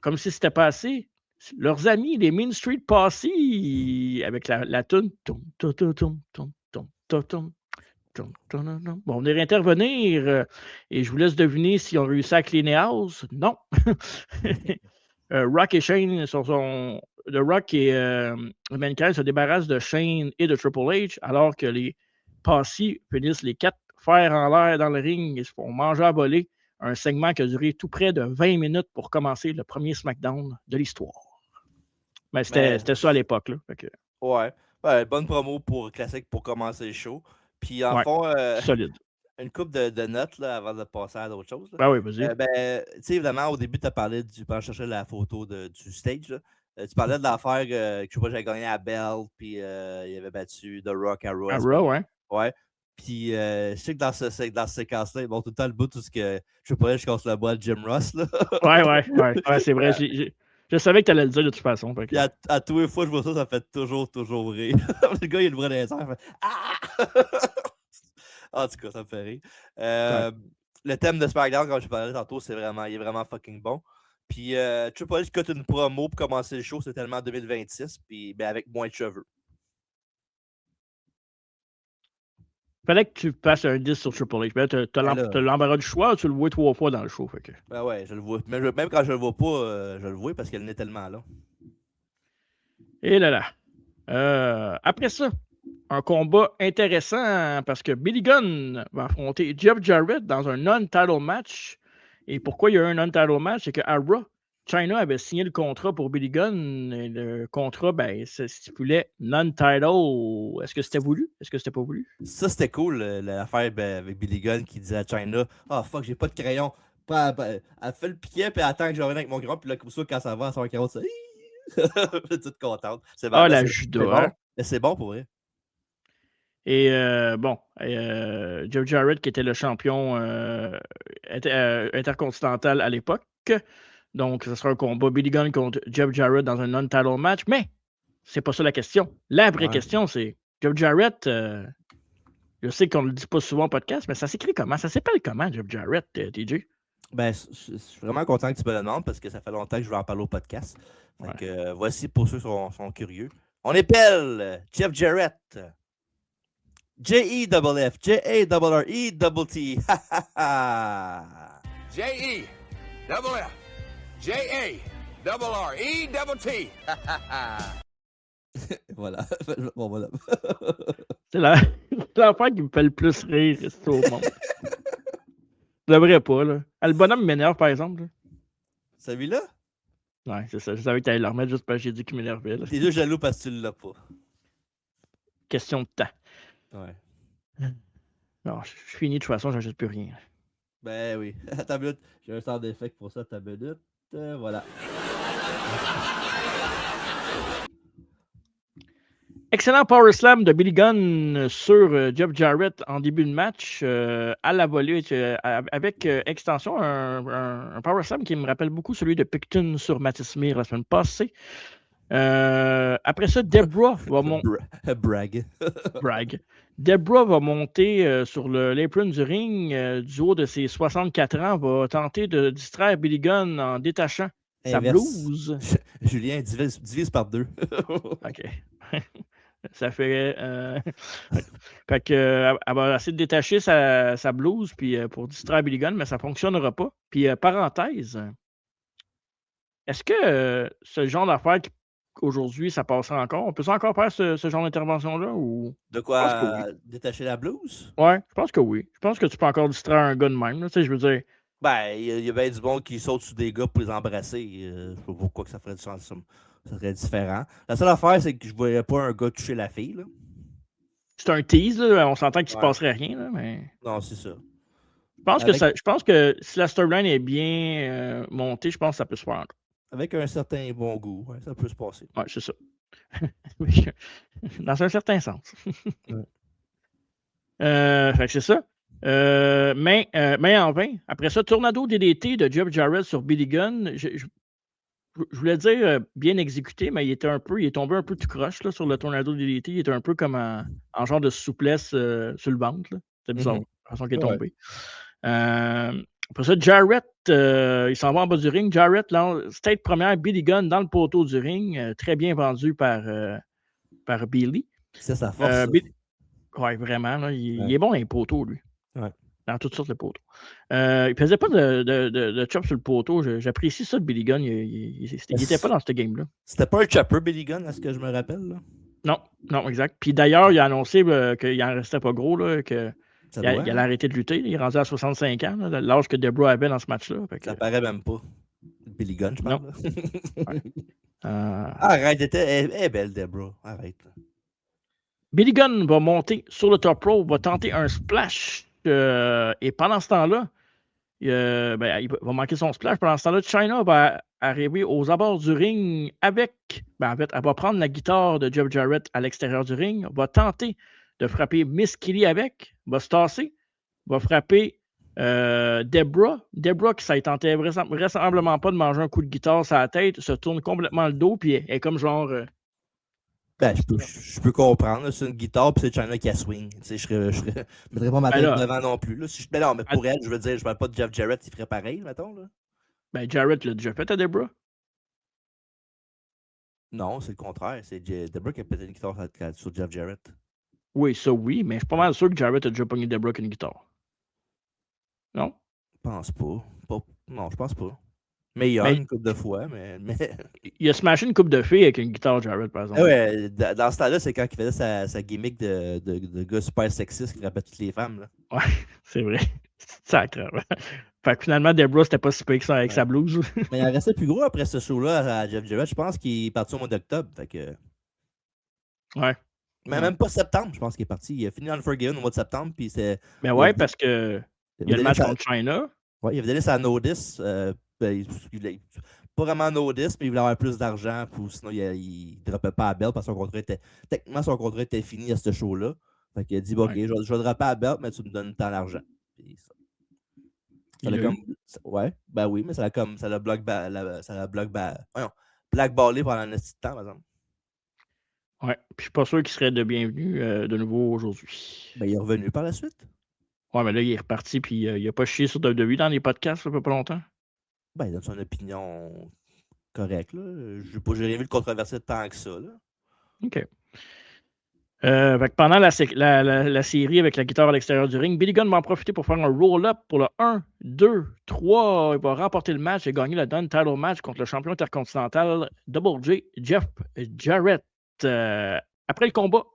comme si c'était pas assez, leurs amis, les Main Street Posse, avec la toune. Bon, venir intervenir et je vous laisse deviner s'ils ont réussi à cleaner house. Non. Rock et Shane sont The Rock et Mankind se débarrassent de Shane et de Triple H alors que les Posse finissent les 4 fers en l'air dans le ring et se font manger à voler. Un segment qui a duré tout près de 20 minutes pour commencer le premier SmackDown de l'histoire. Mais c'était ça à l'époque. Là. Que... Ouais. Bonne promo classique pour commencer le show. Puis en fond, solide. Une coupe de notes là, avant de passer à d'autres choses. Là. Ben oui, vas-y. Tu sais, évidemment, au début, tu as parlé pendant que je cherchais la photo du stage. Là. Tu parlais de l'affaire que je sais pas, j'avais gagné à Bell, puis il avait battu The Rock à Raw. À Raw, ouais. Ouais. Puis je sais que dans ce séquence-là, ils vont tout le temps le bout, tout ce que je sais pas, je casse le bois de Jim Ross. Là. ouais, c'est vrai. Je savais que tu allais le dire de toute façon. Puis à tous les fois que je vois ça, ça fait toujours rire. Le gars, il a le bras dans les airs, il fait ah! En tout cas, ça me fait rire. Le thème de SmackDown, comme je parlais tantôt, il est vraiment fucking bon. Puis Triple H cote une promo pour commencer le show, c'est tellement 2026, puis avec moins de cheveux. Fallait que tu passes un 10 sur Triple H. Ben, tu as l'embarras du choix, tu le vois 3 fois dans le show. Fait que... Ben ouais, je le vois. Même quand je le vois pas, je le vois parce qu'elle est tellement là. Et là. Après ça, un combat intéressant parce que Billy Gunn va affronter Jeff Jarrett dans un non-title match. Et pourquoi il y a un non-title match? C'est qu'à Raw, Chyna avait signé le contrat pour Billy Gunn. Et le contrat, ça stipulait non-title. Est-ce que c'était voulu? Est-ce que c'était pas voulu? Ça, c'était cool, l'affaire avec Billy Gunn qui disait à Chyna « Ah, fuck, j'ai pas de crayon. » Elle fait le piquet, puis elle attend que je revienne avec mon crayon. Puis là, comme ça, quand ça va, elle sort un crayon, ça... Toute contente. C'est bon, Ah, mais la c'est Judas. bon. Hein? Mais c'est bon pour vrai. Et Jeff Jarrett, qui était le champion intercontinental à l'époque. Donc, ce sera un combat Billy Gunn contre Jeff Jarrett dans un non-title match. Mais c'est pas ça la question. La vraie question, c'est Jeff Jarrett. Je sais qu'on ne le dit pas souvent au podcast, mais ça s'écrit comment? Ça s'appelle comment, Jeff Jarrett, TJ? Ben, je suis vraiment content que tu me le demandes parce que ça fait longtemps que je vais en parler au podcast. Donc, voici pour ceux qui sont curieux. On épelle Jeff Jarrett. J-E-F-F, J-A-R-R-E-T-T. J-E-F-F, J-A-R-R-E-T-T. Voilà. Bon, voilà. C'est l'affaire qui me fait le plus rire au monde. Je devrais pas, là. Ah, le bonhomme m'énerve, par exemple. Là. Celui-là? Ouais, c'est ça. Je savais que tu allais le remettre juste parce que j'ai dit qu'il m'énervait. T'es juste jaloux parce que tu l'as pas. Question de temps. Ouais. Non, je suis fini de toute façon, j'ajoute plus rien. Ben oui. Ta minute. J'ai un sort d'effet pour ça, ta minute. Voilà. Excellent power slam de Billy Gunn sur Jeff Jarrett en début de match à la volée avec extension un power slam qui me rappelle beaucoup celui de Picton sur Matty Smith la semaine passée. Après ça, Debra va Brag. Debra va monter sur l'apron du ring du haut de ses 64 ans, va tenter de distraire Billy Gunn en détachant sa blouse. Julien, divise par 2. OK. Ça fait. Fait que, elle va essayer de détacher sa blouse puis, pour distraire Billy Gunn, mais ça ne fonctionnera pas. Puis, parenthèse, est-ce que ce genre d'affaires qu'aujourd'hui, ça passerait encore? On peut encore faire ce genre d'intervention-là? Ou... De quoi détacher la blouse? Ouais, je pense que oui. Je pense que tu peux encore distraire un gars de même. Là, tu sais, je veux dire. Ben, il y a bien du monde qui saute sur des gars pour les embrasser. Je sais pas pourquoi que ça ferait du sens. Ça serait différent. La seule affaire, c'est que je voyais pas un gars toucher la fille. Là. C'est un tease, là. On s'entend qu'il ne se passerait rien, là, mais. Non, c'est ça. Je pense que si la storyline est bien montée, je pense que ça peut se faire. Avec un certain bon goût, ouais, ça peut se passer. Ouais, c'est ça. Dans un certain sens. Fait que c'est ça. Mais en vain. Après ça, Tornado DDT de Jeff Jarrett sur Billy Gunn. Je voulais dire bien exécuté, mais il est tombé un peu tout croche là, sur le Tornado DDT. Il était un peu comme en genre de souplesse sur le ventre. C'est bizarre, la façon qu'il est tombé. Après ça, Jarrett, il s'en va en bas du ring. Jarrett, state première, Billy Gunn dans le poteau du ring. Très bien vendu par Billy. C'est sa force. Oui, vraiment. Là, il est bon dans les poteaux, lui. Ouais. Dans toutes sortes de poteaux. Il faisait pas de chop sur le poteau. J'apprécie ça de Billy Gunn. Il n'était pas dans ce game-là. C'était pas un chopper, Billy Gunn, à ce que je me rappelle. Là. Non, exact. Puis d'ailleurs, il a annoncé qu'il n'en restait pas gros, là, qu'il allait arrêter de lutter. Il est rendu à 65 ans, là, l'âge que Debra avait dans ce match-là. Ça paraît même pas. Billy Gunn, je parle. Non. Arrête, elle est belle, Debra. Arrête. Billy Gunn va monter sur le top rope, va tenter un splash. Et pendant ce temps-là, il va manquer son splash. Pendant ce temps-là, Chyna va arriver aux abords du ring avec... en fait, elle va prendre la guitare de Jeff Jarrett à l'extérieur du ring, va tenter de frapper Miss Kelly avec, va se tasser, va frapper Debra. Debra, qui ça ne tentait vraisemblablement pas de manger un coup de guitare sur la tête, se tourne complètement le dos, puis elle est comme genre... Ben, je peux comprendre. C'est une guitare, puis c'est Chyna qui a swing. Je mettrais pas ma tête devant non plus. Là. Mais non, mais pour elle, je veux dire, je parle pas de Jeff Jarrett, il ferait pareil, mettons. Là. Ben, Jarrett l'a déjà fait à Debra. Non, c'est le contraire. C'est Debra qui a pété une guitare sur Jeff Jarrett. Oui, ça oui, mais je suis pas mal sûr que Jarrett a déjà pogné Debra avec une guitare. Non? Je pense pas. Non, je pense pas. Mais il y a une couple de fois, mais... Il a smashé une coupe de filles avec une guitare Jarrett, par exemple. Ouais, dans ce temps-là, c'est quand il faisait sa gimmick de gars super sexiste qui frappait toutes les femmes. Là. Ouais, c'est vrai. Sacré. Fait que finalement, Debra, c'était pas si pire que ça avec sa blouse. Mais il en restait plus gros après ce show-là à Jeff Jarrett. Je pense qu'il est parti au mois d'octobre. Fait que... Ouais. Mais même pas septembre, je pense qu'il est parti. Il a fini Unforgiven au mois de septembre. Puis c'est... Mais ouais, parce que il y a le match contre Chyna. Ouais, il avait donné sa notice. pas vraiment notice, mais il voulait avoir plus d'argent, sinon il ne droppait pas à belt parce que techniquement, son contrat était fini à ce show-là. Fait qu'il a dit, bon, OK, je vais dropper à belt, mais tu me donnes tant d'argent. Ça l'a comme. Ouais, ben oui, mais ça l'a blackballé pendant un petit temps, par exemple. Ouais, puis je suis pas sûr qu'il serait de bienvenu de nouveau aujourd'hui. Ben, il est revenu par la suite. Ouais, mais là, il est reparti, puis il a pas chié sur WWE dans les podcasts, ça fait pas longtemps. Ben, il donne son opinion correcte, là. J'ai rien vu de controversé tant que ça, là. OK. Fait que pendant la série avec la guitare à l'extérieur du ring, Billy Gunn va en profiter pour faire un roll-up pour le 1, 2, 3. Il va remporter le match et gagner le Done Title match contre le champion intercontinental Double J, Jeff Jarrett. Après le combat,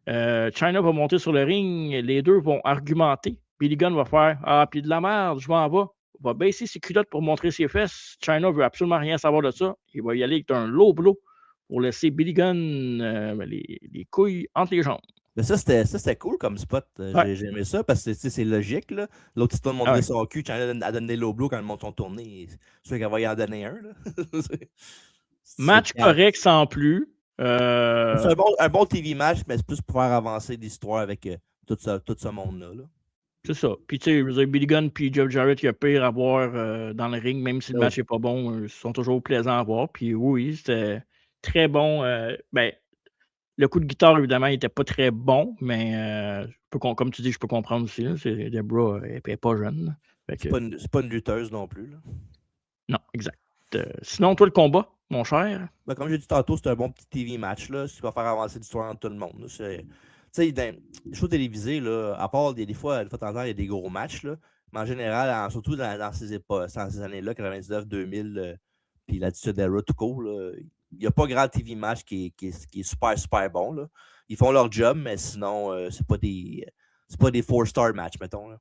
Chyna va monter sur le ring. Les deux vont argumenter. Billy Gunn va faire « Ah, puis de la merde, je m'en vais. » Il va baisser ses culottes pour montrer ses fesses. Chyna veut absolument rien savoir de ça. Il va y aller avec un low blow pour laisser Billy Gunn les couilles entre les jambes. Mais ça, c'était cool comme spot. J'ai aimé ça parce que c'est logique. Là. L'autre, il montre son cul, Chyna a donné des low blows quand le monde sont tournés. C'est sûr qu'elle va y en donner un. Là. Match correct sans plus. C'est un bon TV match, mais c'est plus pour faire avancer l'histoire avec tout ce monde-là. Là. C'est ça. Puis, tu sais, Billy Gunn et Jeff Jarrett, il y a pire à voir dans le ring, même si le match n'est pas bon, ils sont toujours plaisants à voir. Puis, oui, c'était très bon. Le coup de guitare, évidemment, il n'était pas très bon, mais comme tu dis, je peux comprendre aussi. Là, Debra n'est pas jeune. C'est pas une lutteuse non plus. Là. Non, exact. Sinon, toi, le combat, mon cher? Ben, comme j'ai dit tantôt, c'est un bon petit TV match là, qui va faire avancer l'histoire entre tout le monde. Tu sais, dans les shows télévisés, là, à part des fois, de temps en temps, il y a des gros matchs, là, mais en général, surtout dans ces années-là, 99, 2000, puis l'attitude d'Era tout court, il n'y a pas grand TV match qui est super, super bon. Là. Ils font leur job, mais sinon, c'est pas des 4-star matchs, mettons. Là.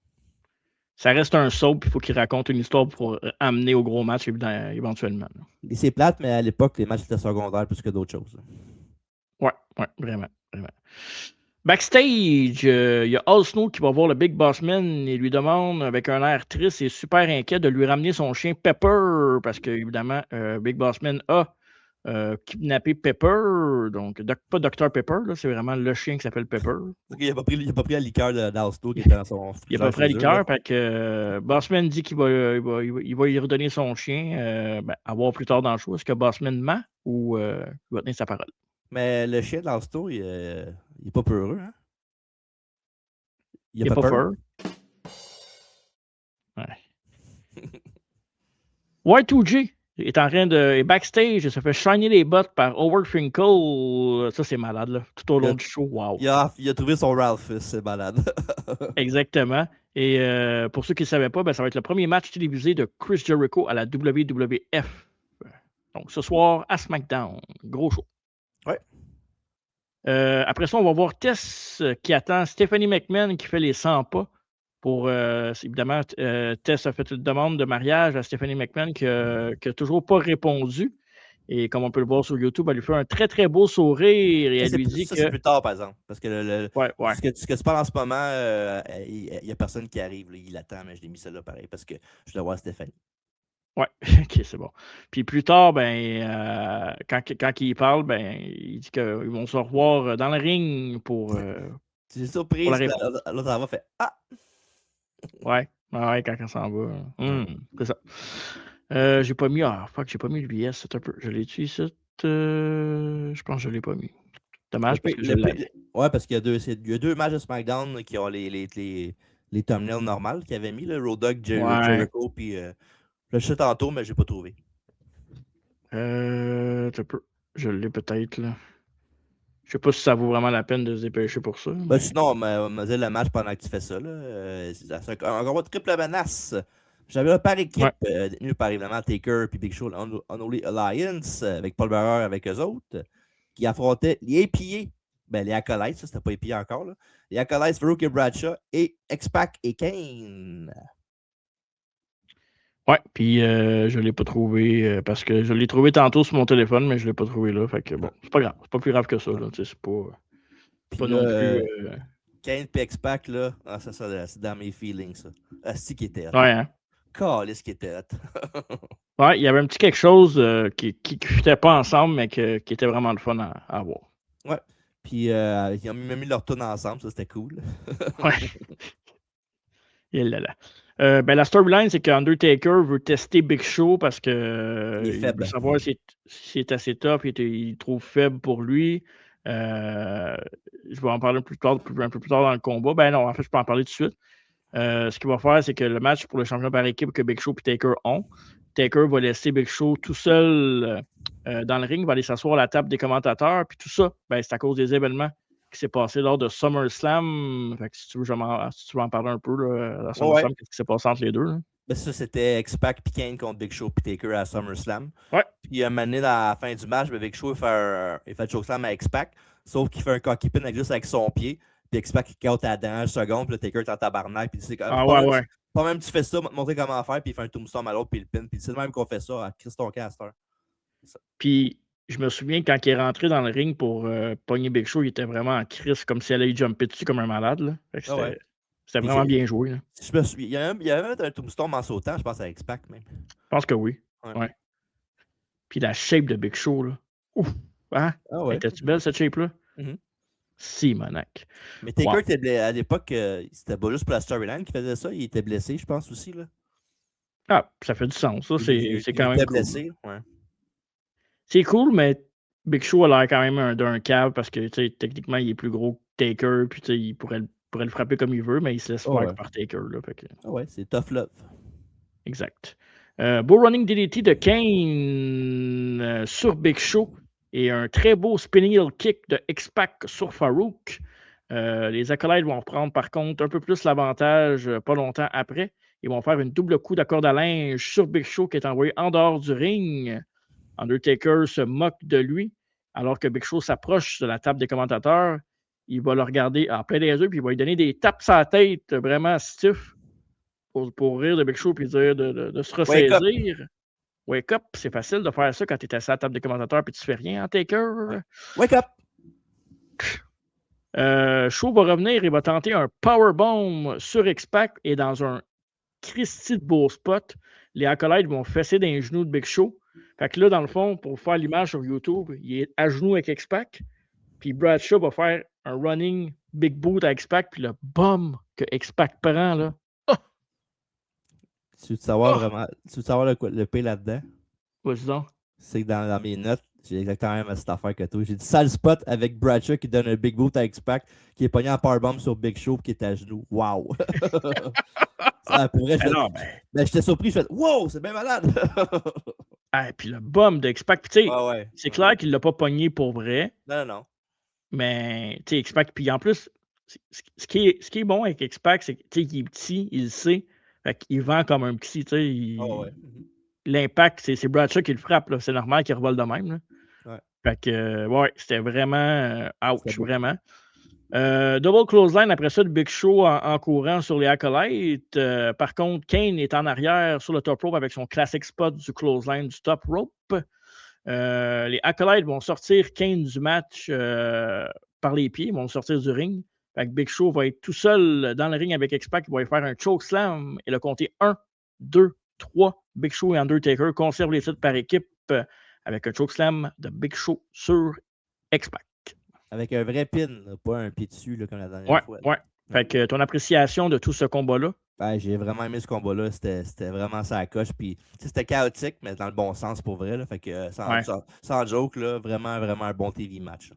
Ça reste un soap, il faut qu'il raconte une histoire pour amener au gros match éventuellement. Et c'est plate, mais à l'époque, les matchs étaient secondaires plus que d'autres choses. Ouais, vraiment. Backstage, il y a Al Snow qui va voir le Big Boss Man et lui demande, avec un air triste et super inquiet, de lui ramener son chien Pepper, parce qu'évidemment, Big Boss Man a kidnappé Pepper, donc pas Dr Pepper, là, c'est vraiment le chien qui s'appelle Pepper. Il n'a pas pris la liqueur d'Al Snow qui était dans son... Il n'a pas pris la liqueur, fait que Bossman dit qu'il va lui redonner son chien, à voir plus tard dans le show. Est-ce que Bossman ment ou il va tenir sa parole? Mais le chien d'Al Snow, il n'est pas peureux, hein? Il n'a pas peur. Ouais. Y2J est en train de... backstage, il se fait shiner les bottes par Howard Finkel. Ça, c'est malade, là. Tout au long du show. Wow. Il a trouvé son Ralph, c'est malade. Exactement. Et pour ceux qui ne savaient pas, ça va être le premier match télévisé de Chris Jericho à la WWF. Donc, ce soir, à SmackDown. Gros show. Ouais. Après ça, on va voir Tess qui attend Stephanie McMahon qui fait les 100 pas. Pour, évidemment, Tess a fait une demande de mariage à Stephanie McMahon qui n'a toujours pas répondu. Et comme on peut le voir sur YouTube, elle lui fait un très, très beau sourire et elle lui dit que... c'est plus tard, par exemple. Parce que Ce que tu parles en ce moment, il n'y a personne qui arrive. Là, il attend, mais je l'ai mis ça là pareil parce que je dois voir Stéphanie. Ouais, ok, c'est bon. Puis plus tard, quand il parle, il dit qu'ils vont se revoir dans le ring pour... Tu es surprise, l'autre en va fait « Ah! » Ouais, quand on s'en va. C'est ça. J'ai pas mis... j'ai pas mis le BS, c'est un peu... Je l'ai-tu ici? Je pense que je l'ai pas mis. Dommage, parce que je l'avais. Ouais, parce qu'il y a deux matchs de SmackDown qui ont les thumbnails normales qu'il avait mis, le Road Dogg, Jericho, puis je le sais tantôt, mais je l'ai pas trouvé. Je l'ai peut-être, là. Je sais pas si ça vaut vraiment la peine de se dépêcher pour ça. Sinon, on m'a dit le match pendant que tu fais ça. Là, c'est un combat triple menace. J'avais un par équipe, détenu par évidemment Taker et Big Show, Unholy Alliance, avec Paul Bearer avec eux autres, qui affrontaient les épillés. Les Acolytes, ça c'était pas épillé encore. Là. Les Acolytes, Farouk et Bradshaw, et X-Pac et Kane. Ouais, puis je l'ai pas trouvé parce que je l'ai trouvé tantôt sur mon téléphone, mais je l'ai pas trouvé là. Fait que bon, c'est pas grave. C'est pas plus grave que ça. Là, c'est pas non plus. Kane et X-Pac, là, c'est dans mes feelings, ça. C'est qui était hot. Ouais, hein? Calisse qui était hot. Ouais, il y avait un petit quelque chose qui ne fitait pas ensemble, mais qui était vraiment le fun à voir. Ouais. Puis ils ont même mis leur tune ensemble, ça c'était cool. Ouais. Et là, là. Ben, la storyline, c'est qu'Undertaker veut tester Big Show parce que Il est faible. veut savoir s'il est assez tough, il est trop faible pour lui. Je vais en parler un peu plus tard dans le combat. Ben non, en fait, je peux en parler tout de suite. Ce qu'il va faire, c'est que le match pour le championnat par équipe que Big Show et Taker ont, Taker va laisser Big Show tout seul dans le ring, va aller s'asseoir à la table des commentateurs, puis tout ça, ben, c'est à cause des événements qui s'est passé lors de SummerSlam. Fait que si tu veux en parler un peu, là, à SummerSlam, qu'est-ce qui s'est passé entre les deux? Là? Ben, ça, c'était X-Pac et Kane contre Big Show et Taker à SummerSlam. Ouais. Puis un moment donné, à la fin du match, ben, Big Show il fait le chokeslam à X-Pac, sauf qu'il fait un cocky pin juste avec son pied. Puis X-Pac il caute à la dernière seconde, puis le Taker est en tabarnak. Puis il dit ouais. Pas même tu fais ça, on va te montrer comment faire, puis il fait un tombstone à l'autre, puis il pin. Puis c'est le même qu'on fait ça à Chris ton caster. Puis je me souviens quand il est rentré dans le ring pour pogner Big Show, il était vraiment en crise, comme si elle allait jumper dessus comme un malade. Là. Fait que c'était vraiment bien joué. Là. Je me souviens, il y avait même un tombstone en sautant, je pense, à X-Pac même. Je pense que oui. Ouais. Puis la shape de Big Show, là. Ouf! Hein? Ah ouais. Était-tu belle, cette shape-là? Mm-hmm. Si, Monac. Mais Taker, à l'époque, c'était pas juste pour la storyline qu'il faisait ça. Il était blessé, je pense, aussi. Là. Ah, ça fait du sens. Ça, c'est quand même cool. Blessé, ouais. C'est cool, mais Big Show a l'air quand même d'un cave parce que, techniquement, il est plus gros que Taker, puis il pourrait le frapper comme il veut, mais il se laisse faire par Taker. Là, fait que... ouais, c'est tough love. Exact. Beau running DDT de Kane sur Big Show et un très beau spinning heel kick de X-Pac sur Farouk. Les acolytes vont prendre par contre un peu plus l'avantage pas longtemps après. Ils vont faire une double coup de corde à linge sur Big Show qui est envoyé en dehors du ring. Undertaker se moque de lui alors que Big Show s'approche de la table des commentateurs. Il va le regarder en plein des yeux puis il va lui donner des tapes sur la tête vraiment stiff. Pour rire de Big Show et dire de se ressaisir. Wake up, c'est facile de faire ça quand tu es assis à la table de commentateurs et tu fais rien en Taker. Wake up! Show va revenir et va tenter un powerbomb sur X-Pac et dans un Christy de beau spot, les acolytes vont fesser dans les genoux de Big Show. Fait que là, dans le fond, pour faire l'image sur YouTube, il est à genoux avec X-Pac. Puis Bradshaw va faire un running big boot à X-Pac. Puis le bomb que X-Pac prend, là. Tu veux savoir vraiment. Tu veux savoir le P là-dedans? Vas-y donc. C'est que dans mes notes, j'ai exactement la même cette affaire que toi. J'ai dit sale spot avec Bradshaw qui donne un big boot à X-Pac, qui est pogné en powerbomb sur Big Show qui est à genoux. Wow! J'étais surpris, je fais wow, c'est bien malade! Puis le bomb de X-Pac, c'est clair qu'il ne l'a pas pogné pour vrai. Non. Mais tu sais, X-Pac, puis en plus, ce qui est bon avec X-Pac, c'est qu'il est petit, il le sait. Fait qu'il vend comme un petit, tu sais. L'impact, c'est Bradshaw qui le frappe, là. C'est normal qu'il revole de même. Là. Ouais. Fait que, c'était vraiment ouch, vraiment. Double clothesline après ça de Big Show en courant sur les acolytes. Par contre, Kane est en arrière sur le top rope avec son classic spot du clothesline du top rope. Les acolytes vont sortir Kane du match par les pieds, ils vont le sortir du ring. Fait que Big Show va être tout seul dans le ring avec X-Pac, il va y faire un chokeslam et le compter 1, 2, 3. Big Show et Undertaker conservent les titres par équipe avec un chokeslam de Big Show sur X-Pac. Avec un vrai pin, pas un pied dessus là, comme la dernière fois. Ouais. Fait que ton appréciation de tout ce combat-là? J'ai vraiment aimé ce combat-là. C'était vraiment ça à coche. Puis c'était chaotique, mais dans le bon sens pour vrai. Là. Fait que sans joke, là, vraiment, vraiment un bon TV match.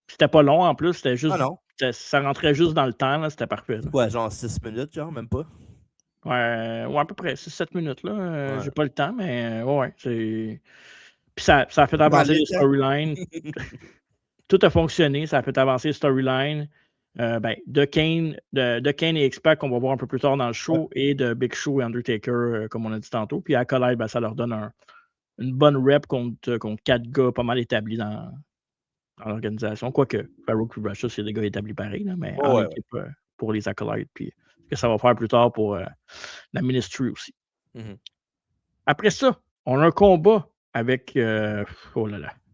C'était pas long en plus, c'était juste. Ah non. Ça rentrait juste dans le temps, là, c'était parfait. Là. Quoi, genre 6 minutes, genre, même pas? Ouais, à peu près 6-7 minutes, là. J'ai pas le temps, mais c'est. Puis ça a fait avancer les storylines. Tout a fonctionné, ça a fait avancer les storylines. De Kane et X-Pac, qu'on va voir un peu plus tard dans le show, et de Big Show et Undertaker, comme on a dit tantôt. Puis à Collide, ça leur donne une bonne rep contre 4 gars pas mal établis dans l'organisation. Quoique, Farouk et Bradshaw, c'est des gars établis pareil, là, mais en équipe pour les acolytes. Puis ce que ça va faire plus tard pour la Ministry aussi. Mm-hmm. Après ça, on a un combat avec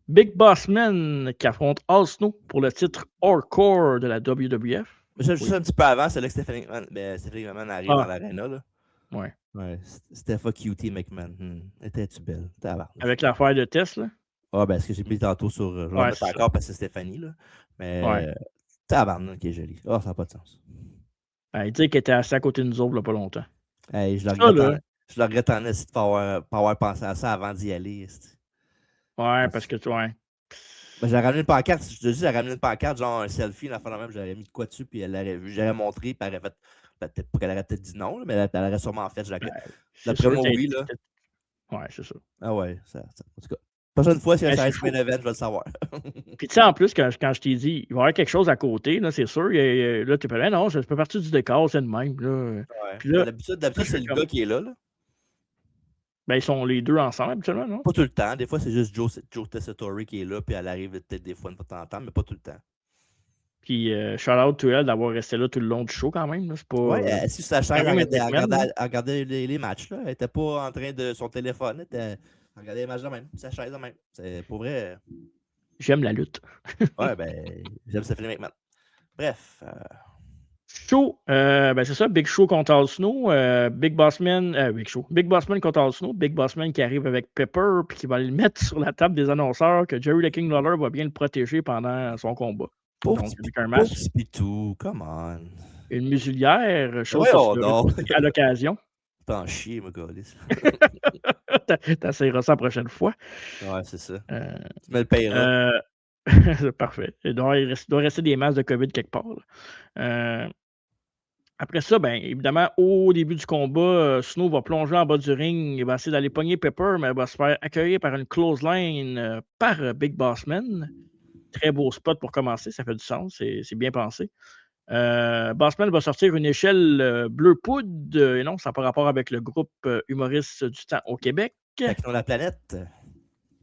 Big Boss Man qui affronte Al Snow pour le titre Hardcore de la WWF. Juste un petit peu avant, c'est là que Stephanie McMahon arrive dans l'aréna. Ouais. Ouais, Stepha Cutie McMahon. Étais-tu belle? Tabarnak. Avec l'affaire de Tess, là. Ah, ben, ce que j'ai mis tantôt sur. Je vais Ouais, le mettre c'est ça. encore parce que c'est Stéphanie, là. Mais. Ouais. Tabarnak qui est jolie. Ah, ça n'a pas de sens. Il dit qu'elle était assise à côté de nous autres, là, pas longtemps. Hey, je le Ça, regrette là. je le regrette en esti de pas avoir pensé à ça avant d'y aller. esti. Ouais, parce que tu vois. Ben, j'ai ramené une pancarte. Je te dis, j'ai ramené une pancarte, genre un selfie, la fin de même, j'aurais mis de quoi dessus, puis elle l'aurait vu, j'aurais montré, puis elle aurait fait. Peut-être pas qu'elle aurait peut-être dit non, là, mais elle aurait sûrement fait. C'est D'après sûr moi, que oui, là. Ouais, c'est ça. Ah ouais, en tout cas. Prochaine fois, si Ben, ça c'est reste main event, je vais le savoir. Puis tu sais, en plus, quand je t'ai dit, il va y avoir quelque chose à côté, là, c'est sûr. Là, tu peux non, ça fait partie du décor, c'est le même. Là. Ouais. Puis là, D'habitude, je c'est fais le comme- gars qui est là. Ben, ils sont les deux ensemble, habituellement, non? Pas tout le temps. Des fois, c'est juste Joe Tessitore qui est là, puis elle arrive peut-être des fois une fois de temps en temps, mais pas tout le temps. Puis shout out to elle d'avoir resté là tout le long du show quand même. Là. C'est pas. Ouais, assis sur sa chaise, quand même elle McMahon, là. regardait les matchs. Là. Elle était pas en train de son téléphone. Elle regardait les matchs de même. Sa chaise de même. C'est pour vrai. J'aime la lutte. Ouais, ben, j'aime Stephanie McMahon. Bref. Show, ben c'est ça, Big Show contre Al Snow, Big Bossman contre Al Snow, Big Bossman qui arrive avec Pepper puis qui va le mettre sur la table des annonceurs que Jerry the King Lawler va bien le protéger pendant son combat. Pauvre Donc, avec un match, petit pitou, come on. une muselière, chose Ouais, que tu non. devrais à l'occasion. T'en chier, mon gars. T'essayeras ça la prochaine fois. Ouais, c'est ça. Tu me le payeras. Parfait. Il doit rester des masses de COVID quelque part. Après ça, ben, évidemment, au début du combat, Snow va plonger en bas du ring. Il va essayer d'aller pogner Pepper, mais il va se faire accueillir par une clothesline par Big Bossman. Très beau spot pour commencer, ça fait du sens, c'est bien pensé. Bossman va sortir une échelle bleu poudre, et non, ça n'a pas rapport avec le groupe humoriste du temps au Québec. Taquinons la planète.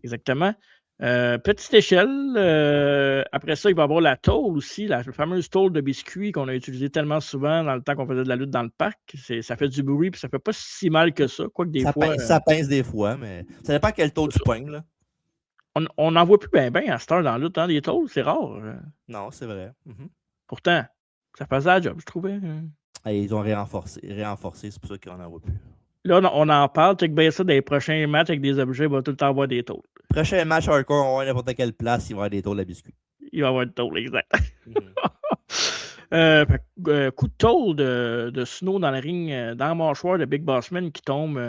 Exactement. Petite échelle. Après ça, il va y avoir la tôle aussi, la fameuse tôle de biscuits qu'on a utilisée tellement souvent dans le temps qu'on faisait de la lutte dans le parc. Ça fait du bruit, puis ça fait pas si mal que ça. Quoique des fois. Ça pince des fois, mais ça dépend quel taux tu pognes, là. On n'en voit plus bien à cette heure dans la lutte, hein, des tôles, c'est rare. Non, c'est vrai. Pourtant, ça faisait la job, je trouvais. Et ils ont réenforcé, c'est pour ça qu'on n'en voit plus. Là, on en parle, check bien ça dans les prochains matchs avec des objets, il va tout le temps avoir des tôles. Prochain match hardcore, on va voir n'importe quelle place, il va y avoir des tôles à biscuits. Il va y avoir des tôles, exact. Coup de tôle de Snow dans le ring, dans le mâchoire de Big Bossman qui tombe.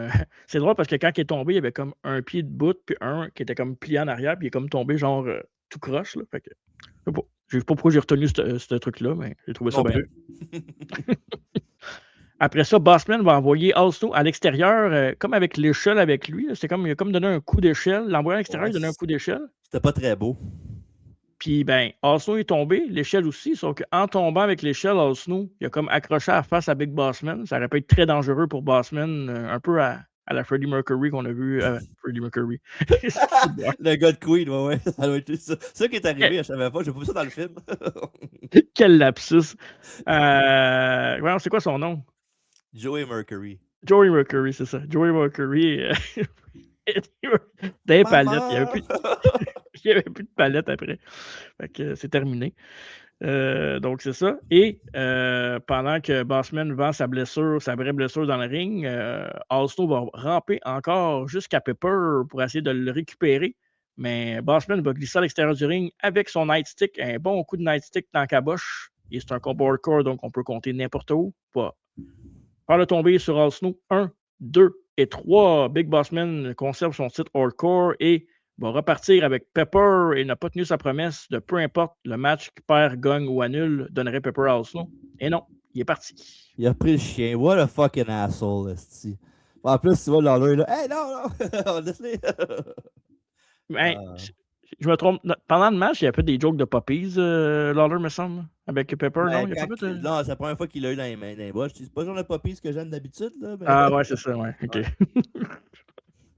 C'est drôle parce que quand il est tombé, il y avait comme un pied de bout, puis un qui était comme plié en arrière, puis il est comme tombé genre tout croche. Là, fait que, je sais pas pourquoi j'ai retenu ce truc-là, mais j'ai trouvé ça bien. Après ça, Bossman va envoyer Al Snow à l'extérieur, comme avec l'échelle avec lui. Il a comme donné un coup d'échelle. L'envoyer à l'extérieur, il donnait un coup d'échelle. C'était pas très beau. Puis, ben, Al Snow est tombé, l'échelle aussi, sauf qu'en tombant avec l'échelle, Al Snow, il a comme accroché à la face à Big Bossman. Ça aurait pu être très dangereux pour Bossman, un peu à la Freddie Mercury qu'on a vu. Freddie Mercury. Le gars de Queen, ouais. Ça doit être ça. C'est ça qui est arrivé, je savais pas. J'ai pas vu ça dans le film. Quel lapsus. C'est quoi son nom? Joey Mercury. Joey Mercury, c'est ça. Joey Mercury. Des palettes. Il n'y avait plus de palettes après. Fait que c'est terminé. Donc, c'est ça. Et pendant que Bossman vend sa vraie blessure dans le ring, Al Snow va ramper encore jusqu'à Pepper pour essayer de le récupérer. Mais Bossman va glisser à l'extérieur du ring avec son nightstick, un bon coup de nightstick dans la caboche. Et c'est un combo hardcore, donc on peut compter n'importe où. Faire le tomber sur Al Snow. 1, 2 et 3. Big Bossman conserve son titre hardcore et va repartir avec Pepper et n'a pas tenu sa promesse de peu importe le match qui perd, gagne ou annule, donnerait Pepper à Al Snow. Et non, il est parti. Il a pris le chien. What a fucking asshole, esti. En plus, tu vois Lawler là. Hey, non! Laisse-les! Je me trompe. Pendant le match, il a fait des jokes de puppies, Lawler, me semble, avec Pepper, non? Non, c'est la première fois qu'il l'a eu dans les mains. C'est pas le genre de puppies que j'aime d'habitude, là. Mais... Ah ouais, c'est ça, ouais. OK.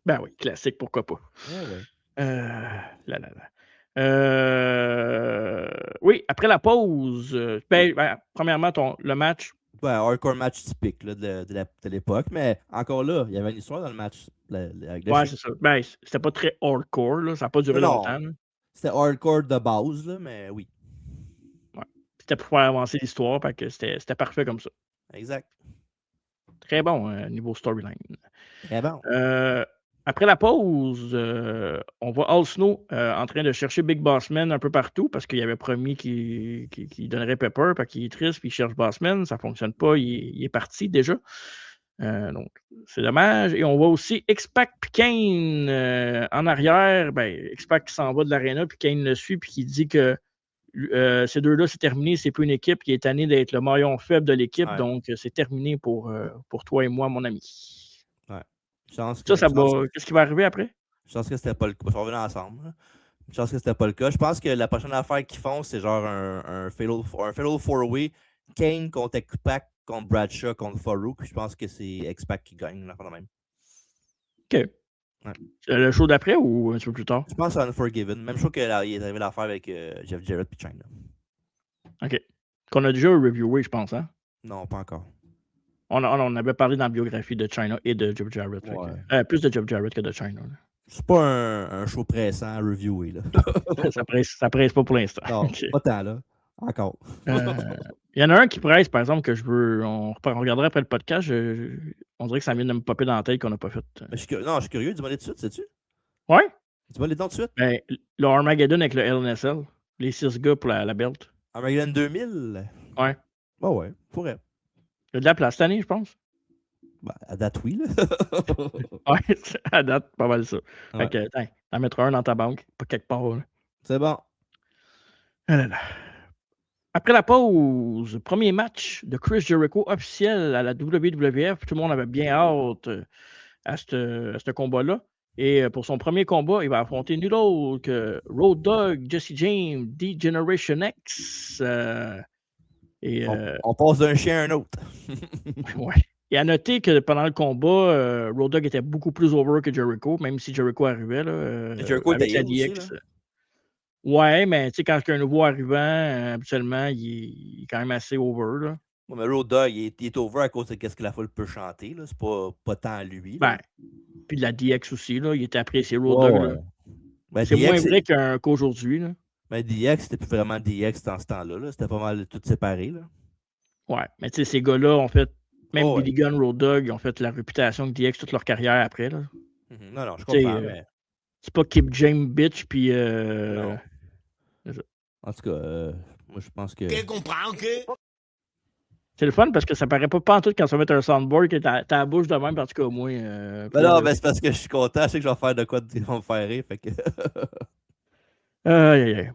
Ben oui, classique, pourquoi pas. Ouais. Oui, après la pause, premièrement, le match. Hardcore match typique là, de l'époque, mais encore là, il y avait une histoire dans le match. Ouais, c'est ça. Ben, c'était pas très hardcore, là. Ça n'a pas duré longtemps. Là. C'était hardcore de base, là, mais oui. Ouais. C'était pour faire avancer l'histoire, parce que c'était parfait comme ça. Exact. Très bon niveau storyline. Très bon. Après la pause, on voit Al Snow en train de chercher Big Boss Man un peu partout parce qu'il avait promis qu'il donnerait Pepper, parce qu'il est triste, puis il cherche Boss Man. Ça ne fonctionne pas, il est parti déjà. Donc, c'est dommage. Et on voit aussi X-Pac et Kane en arrière. X-Pac qui s'en va de l'aréna, puis Kane le suit, puis qui dit que ces deux-là, c'est terminé, c'est plus une équipe qui est tanné d'être le maillon faible de l'équipe, donc c'est terminé pour toi et moi, mon ami. Ouais. Qu'est-ce qui va arriver après? Je pense que c'était pas le cas. On va revenir ensemble. Je pense que c'était pas le cas. Je pense que la prochaine affaire qu'ils font, c'est genre un Fatal 4-Way. Kane contre X-Pac, contre Bradshaw, contre Farouk. Je pense que c'est X-Pac qui gagne, là, quand même. OK. Ouais. Le show d'après ou un petit peu plus tard? Je pense à Unforgiven. Même chose qu'il est arrivé l'affaire avec Jeff Jarrett et China. OK. Qu'on a déjà reviewé, je pense, hein? Non, pas encore. On avait parlé dans la biographie de China et de Jeff Jarrett. Ouais. Plus de Jeff Jarrett que de China. C'est pas un show pressant à reviewer, là. ça presse pas pour l'instant. Non, okay. Pas tant, là. Encore. Il y en a un qui presse, par exemple, que je veux. On regarderait après le podcast. On dirait que ça vient de me popper dans la tête qu'on n'a pas fait. Non, je suis curieux. Dis-moi les tout de suite, sais-tu? Ouais. Dis-moi les noms tout de suite. Le Armageddon avec le LNSL. Les 6 gars pour la belt. Armageddon 2000? Ouais. Bah ouais, pourrait. Il y a de la place cette année, je pense. Ben, à date, oui, là. Ouais, à date, pas mal ça. Ouais. Fait que, t'en mettras un dans ta banque, pas quelque part. Là. C'est bon. Après la pause, premier match de Chris Jericho officiel à la WWF. Tout le monde avait bien hâte à ce combat-là. Et pour son premier combat, il va affronter nul autre que Road Dogg, Jesse James, D-Generation X. On passe d'un chien à un autre. Ouais. Et à noter que pendant le combat, Road Dogg était beaucoup plus over que Jericho, même si Jericho arrivait. Là, Jericho avec la aussi, DX. Ouais, mais tu sais, quand il y a un nouveau arrivant, habituellement, il est quand même assez over. Là. Ouais, mais Road Dogg, il est over à cause de ce que la foule peut chanter. Là. C'est pas tant lui. Là. Puis de la DX aussi, là, il était apprécié, Road Dogg. Ouais. Ben, c'est DX, moins vrai qu'aujourd'hui. Là. Mais DX, c'était plus vraiment DX dans ce temps-là. Là. C'était pas mal tout séparé. Là. Ouais, mais tu sais, ces gars-là ont fait, même Billy Gunn, Road Dogg, ils ont fait la réputation de DX toute leur carrière après. Là. Non, je comprends. Mais... C'est pas Keep James Bitch, puis. Non. En tout cas, moi, je pense que. Tu comprends, OK? C'est le fun parce que ça paraît pas pantoute quand ça va mettre un soundboard que t'as la bouche de même, en tout cas, au moins. Non, c'est parce que je suis content. Je sais que je vais faire de quoi ils vont me faire rire. Fait que...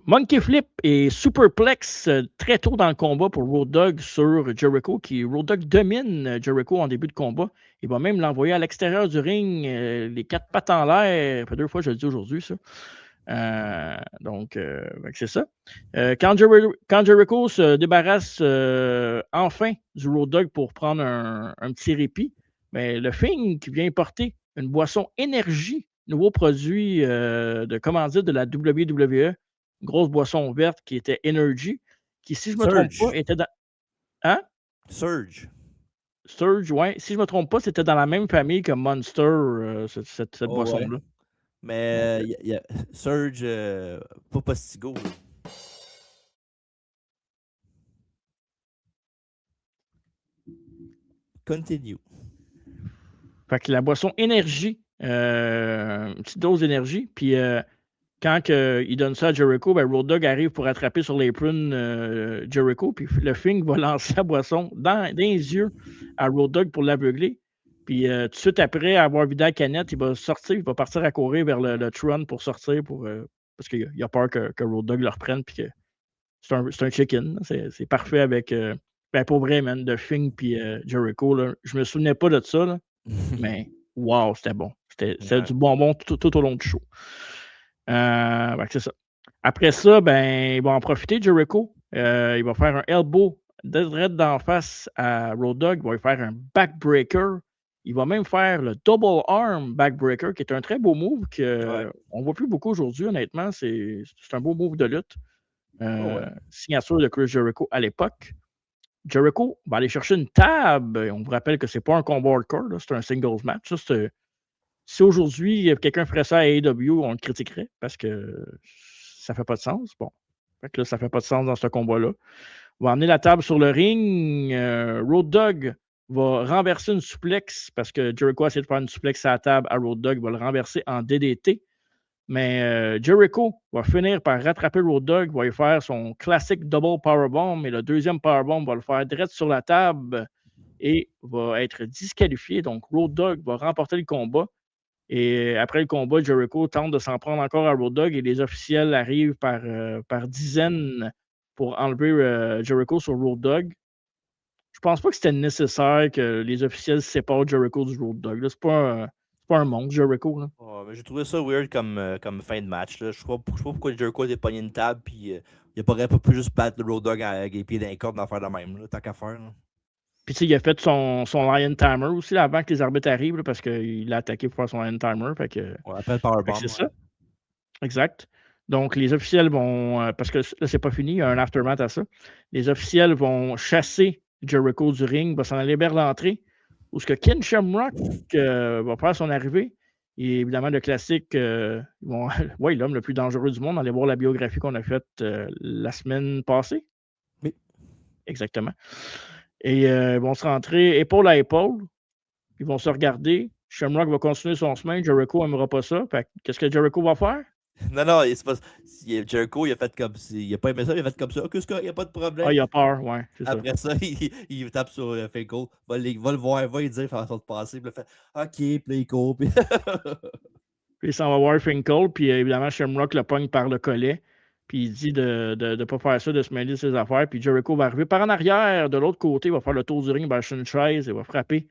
Monkey Flip et Superplex très tôt dans le combat pour Road Dogg sur Jericho. Road Dogg domine Jericho en début de combat. Il va même l'envoyer à l'extérieur du ring, les 4 pattes en l'air. Ça fait 2 fois que je le dis aujourd'hui, ça. Donc, c'est ça. Quand Jericho se débarrasse enfin du Road Dogg pour prendre un petit répit, mais le Fiend qui vient porter une boisson énergie, nouveau produit de commandite de la WWE, une grosse boisson verte qui était Energy, qui, si je ne me trompe pas, était dans... Hein? Surge, ouais. Si je ne me trompe pas, c'était dans la même famille que Monster, cette boisson-là. Ouais. Mais il y a Surge, pas Postigo. Continue. Fait que la boisson énergie, une petite dose d'énergie, puis quand il donne ça à Jericho, ben Road Dogg arrive pour attraper sur les prunes Jericho, puis le Fiend va lancer la boisson dans les yeux à Road Dogg pour l'aveugler. Puis tout de suite après avoir vidé la canette, il va partir à courir vers le Tron pour sortir, parce qu'il a peur que Road Dogg le reprenne, puis que c'est un chicken. C'est parfait avec, pour vrai, man, de Fiend puis Jericho. Là. Je me souvenais pas de ça, là, mais wow, c'était bon. C'était du bonbon tout au long du show. C'est ça. Après ça, il va en profiter, Jericho. Il va faire un elbow direct d'en face à Road Dogg. Il va faire un backbreaker. Il va même faire le double arm backbreaker, qui est un très beau move qu'on ne voit plus beaucoup aujourd'hui, honnêtement. C'est un beau move de lutte. Signature de Chris Jericho à l'époque. Jericho va aller chercher une table. On vous rappelle que c'est pas un combat hardcore, c'est un singles match. Si aujourd'hui, quelqu'un ferait ça à AEW, on le critiquerait parce que ça fait pas de sens. Bon. Fait que là, ça fait pas de sens dans ce combat-là. On va emmener la table sur le ring. Road Dogg va renverser une suplex parce que Jericho a essayé de faire une suplex à la table à Road Dogg. Il va le renverser en DDT. Mais Jericho va finir par rattraper Road Dogg, va lui faire son classique double powerbomb. Et le deuxième powerbomb va le faire direct sur la table et va être disqualifié. Donc, Road Dogg va remporter le combat. Et après le combat, Jericho tente de s'en prendre encore à Road Dogg et les officiels arrivent par dizaines pour enlever Jericho sur Road Dogg. Je pense pas que c'était nécessaire que les officiels séparent Jericho du Road Dogg. C'est pas un monstre, Jericho. Là. Ouais, mais j'ai trouvé ça weird comme fin de match. Là. Je sais pas pourquoi Jericho a pogné une table puis il aurait pas pu juste battre le Road Dogg avec les pieds d'un corps d'en faire de même. Là, tant qu'à faire. Là. Puis, tu sais, il a fait son Lion Timer aussi là, avant que les arbitres arrivent là, parce qu'il a attaqué pour faire son Lion Timer. Fait que, On appelle Powerbomb. c'est ça. Exact. Donc, les officiels vont. Parce que là, c'est pas fini, il y a un aftermath à ça. Les officiels vont chasser Jericho du ring, va s'en aller vers l'entrée, où ce que Ken Shamrock va faire son arrivée. Et évidemment, le classique, oui, l'homme le plus dangereux du monde. Allez voir la biographie qu'on a faite la semaine passée. Oui. Exactement. Et ils vont se rentrer épaule à épaule. Ils vont se regarder. Shamrock va continuer son chemin. Jericho n'aimera pas ça. Fait qu'est-ce que Jericho va faire? Non, c'est pas. Jericho, il a fait comme. Il a pas aimé ça, il a fait comme ça. Qu'est-ce qu'il n'y a pas de problème. Ah, il a peur, ouais. C'est Après ça, il tape sur Finkel. Va le voir, va lui dire, faire ça de passer. Puis il fait OK, puis là, il court. Puis il s'en va voir Finkel. Puis évidemment, Shamrock le pogne par le collet. Puis il dit de ne pas faire ça, de se mêler de ses affaires. Puis Jericho va arriver par en arrière, de l'autre côté. Il va faire le tour du ring, il va acheter une chaise. Il va frapper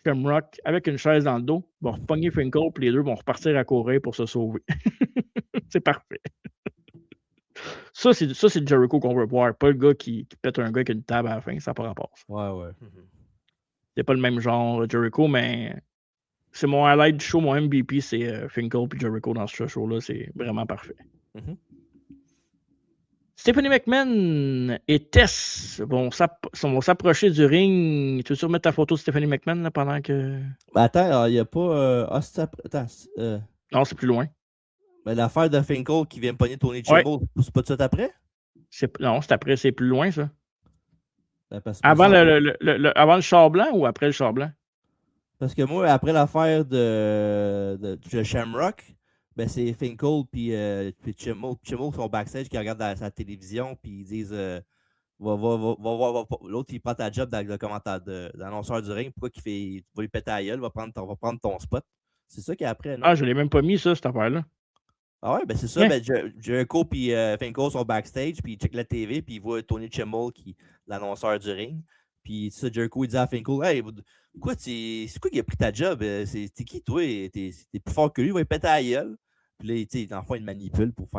Shamrock avec une chaise dans le dos. Il va repogner Finkel. Puis les deux vont repartir à courir pour se sauver. C'est parfait. Ça, c'est le Jericho qu'on veut voir. Pas le gars qui pète un gars avec une table à la fin. Ça n'a pas rapport. Ouais. C'est pas le même genre, Jericho, mais c'est mon highlight du show. Mon MVP, c'est Finkel et Jericho dans ce show-là. C'est vraiment parfait. Mm-hmm. Stephanie McMahon et Tess vont s'approcher du ring. Tu veux remettre ta photo de Stephanie McMahon là, pendant que. Ben attends, il n'y a pas. Attends. Non, c'est plus loin. Ben, l'affaire de Finkel qui vient pogner Tony Chimel, c'est pas tout de suite après? Non, c'est après, c'est plus loin, ça. Ben, avant le char blanc ou après le char blanc? Parce que moi, après l'affaire de Shamrock, ben c'est Finkel puis Chimel. Chimel sont backstage qui regardent sa télévision puis ils disent l'autre il prend ta job dans le commentaire d'annonceur du ring. Pourquoi il va lui péter la gueule, va prendre ton spot. C'est ça qu'il y a après, non? Ah, je l'ai même pas mis ça, cette affaire-là. Ah ouais, ben c'est ça. Ben, Jericho et Finkel sont backstage, puis ils checkent la TV, puis ils voient Tony Chimel, l'annonceur du ring. Puis ça, Jericho, il dit à Finkel, hey, c'est quoi qui a pris ta job? T'es qui, toi? T'es plus fort que lui, il va lui péter la gueule. Puis là, dans le fond, il manipule pour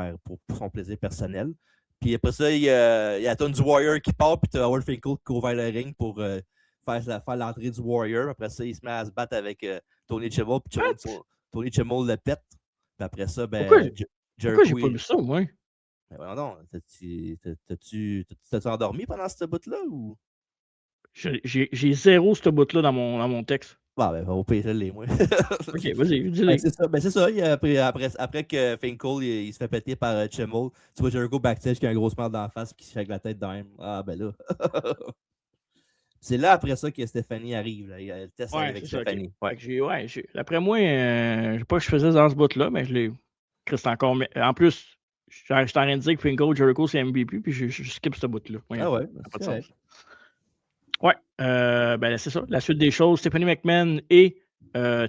son plaisir personnel. Puis après ça, il y a Tony du Warrior qui part, puis tu as Howard Finkel qui court vers le ring pour faire l'entrée du Warrior. Après ça, il se met à se battre avec Tony Chimel, puis Tony Chimel le pète. Puis après ça, ben. Pourquoi j'ai pas vu ça, moi? Ben non, t'as-tu endormi pendant ce bout-là ou? J'ai zéro ce bout-là dans mon texte. Ah, ben, au pire, je l'ai, moi. Ok, vas-y, dis-le. C'est ça. Après que Finkel il se fait péter par Chimel, tu vois Jericho backstage qui a un gros smile dans la face et qui se shake la tête dans même. Ah, ben là. C'est là, après ça, que Stephanie arrive. Là. Elle teste avec Stephanie. Okay. Ouais. D'après moi, je sais pas que je faisais dans ce bout-là, mais je l'ai. Encore. En plus, je suis en train de dire que Finkel Jericho, c'est MVP, puis je skip ce bout-là. Ah ouais? Ça n'a pas de sens. Ouais, ben c'est ça. La suite des choses, Stephanie McMahon et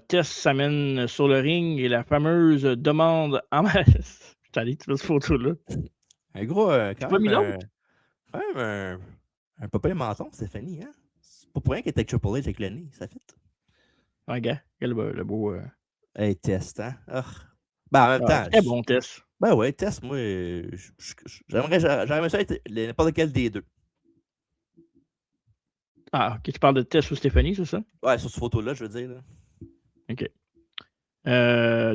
Tess s'amènent sur le ring et la fameuse demande en masse. Putain, allez, tu veux cette photo-là? Un gros, quand même un peu pas menton, Stéphanie, hein? C'est pas pour rien qu'elle était avec Triple H avec le nez, ça fait. Ouais, gars, le beau. Hey, Test, hein? Ben, en même temps. Très bon Test. Ben ouais, Test, moi, j'aimerais ça être n'importe lequel des deux. Ah, ok, tu parles de Tess ou Stéphanie, c'est ça? Ouais, sur cette photo-là, je veux dire. Là. OK.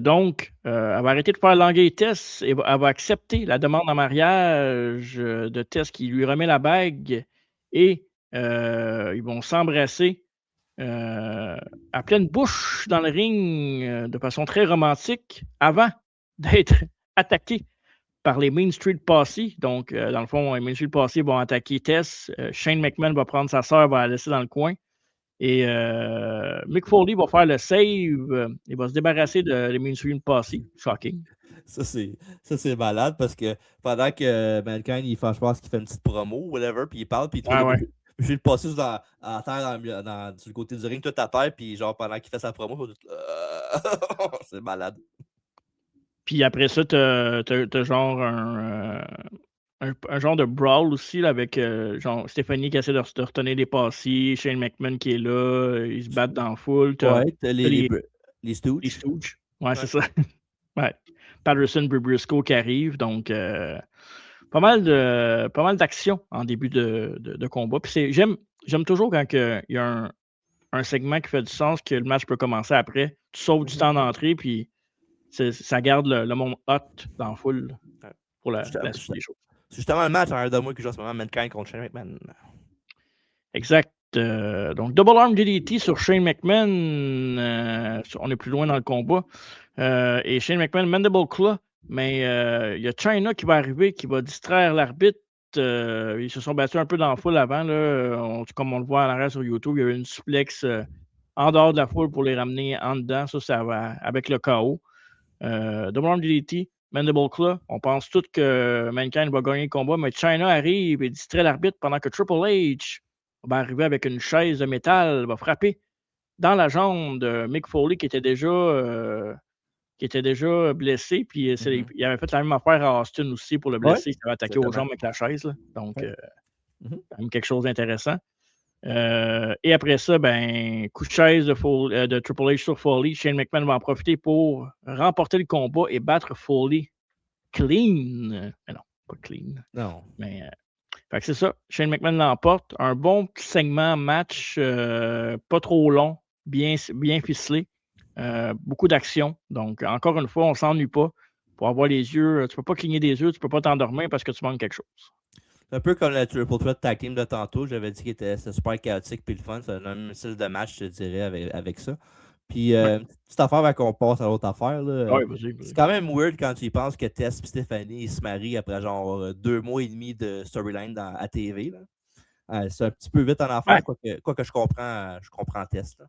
Donc, elle va arrêter de faire languer Tess et elle va accepter la demande en mariage de Tess qui lui remet la bague et ils vont s'embrasser à pleine bouche dans le ring de façon très romantique avant d'être attaqués par les Main Street Posse. Donc, dans le fond, les Main Street Posse vont attaquer Tess. Shane McMahon va prendre sa sœur, va la laisser dans le coin. Et Mick Foley va faire le save. Il va se débarrasser de l'Inhuman Posse. Shocking. Ça, c'est malade parce que pendant que Mankind, je pense qu'il fait une petite promo ou whatever, puis il parle, puis il trouve je vais le passer à terre sur le côté du ring, tout à terre, puis genre pendant qu'il fait sa promo, c'est malade. Puis après ça, t'as genre un genre de brawl aussi là, avec genre Stéphanie qui essaie de retenir les passés, Shane McMahon qui est là, ils se battent dans la foule. T'as les Stooges. Les Stooges. Ouais, c'est ça. Ouais. Patterson, Briscoe qui arrive, donc pas mal d'action en début de combat. Puis j'aime toujours quand il y a un segment qui fait du sens, que le match peut commencer après. Tu sauves du temps d'entrée, puis ça garde le monde hot dans la foule pour la suite des choses. C'est justement le match en arrière de moi que joue en ce moment, Mankind contre Shane McMahon. Exact. Donc, Double Arm DDT sur Shane McMahon. On est plus loin dans le combat. Et Shane McMahon, Mandible Claw. Mais il y a Chyna qui va arriver, qui va distraire l'arbitre. Ils se sont battus un peu dans la foule avant. Là. Comme on le voit en arrière sur YouTube, il y a eu une suplex en dehors de la foule pour les ramener en dedans. Ça va avec le KO. Double Arm DDT, Mandible Claw. On pense tous que Mankind va gagner le combat, mais Chyna arrive et distrait l'arbitre pendant que Triple H va arriver avec une chaise de métal, va frapper dans la jambe de Mick Foley qui était déjà blessé. Puis il avait fait la même affaire à Austin aussi pour le blesser. Il s'avait attaqué aux jambes avec la chaise. Là. Donc, quand même quelque chose d'intéressant. Et après ça, coup de chaise de Triple H sur Foley. Shane McMahon va en profiter pour remporter le combat et battre Foley clean. Mais non, pas clean. Non. Mais fait que c'est ça. Shane McMahon l'emporte. Un bon petit segment match, pas trop long, bien ficelé. Beaucoup d'action. Donc, encore une fois, on ne s'ennuie pas. Pour avoir les yeux, tu ne peux pas cligner des yeux, tu ne peux pas t'endormir parce que tu manques quelque chose. C'est un peu comme le Triple Threat Tag Team de tantôt. J'avais dit que c'était super chaotique puis le fun. C'est un même style de match, je te dirais, avec ça. Puis, petite affaire avant qu'on passe à l'autre affaire. Là, vas-y. C'est quand même weird quand tu y penses que Tess et Stéphanie se marient après genre 2 mois et demi de storyline à TV. Là. C'est un petit peu vite en affaire, quoique je comprends Tess. Là.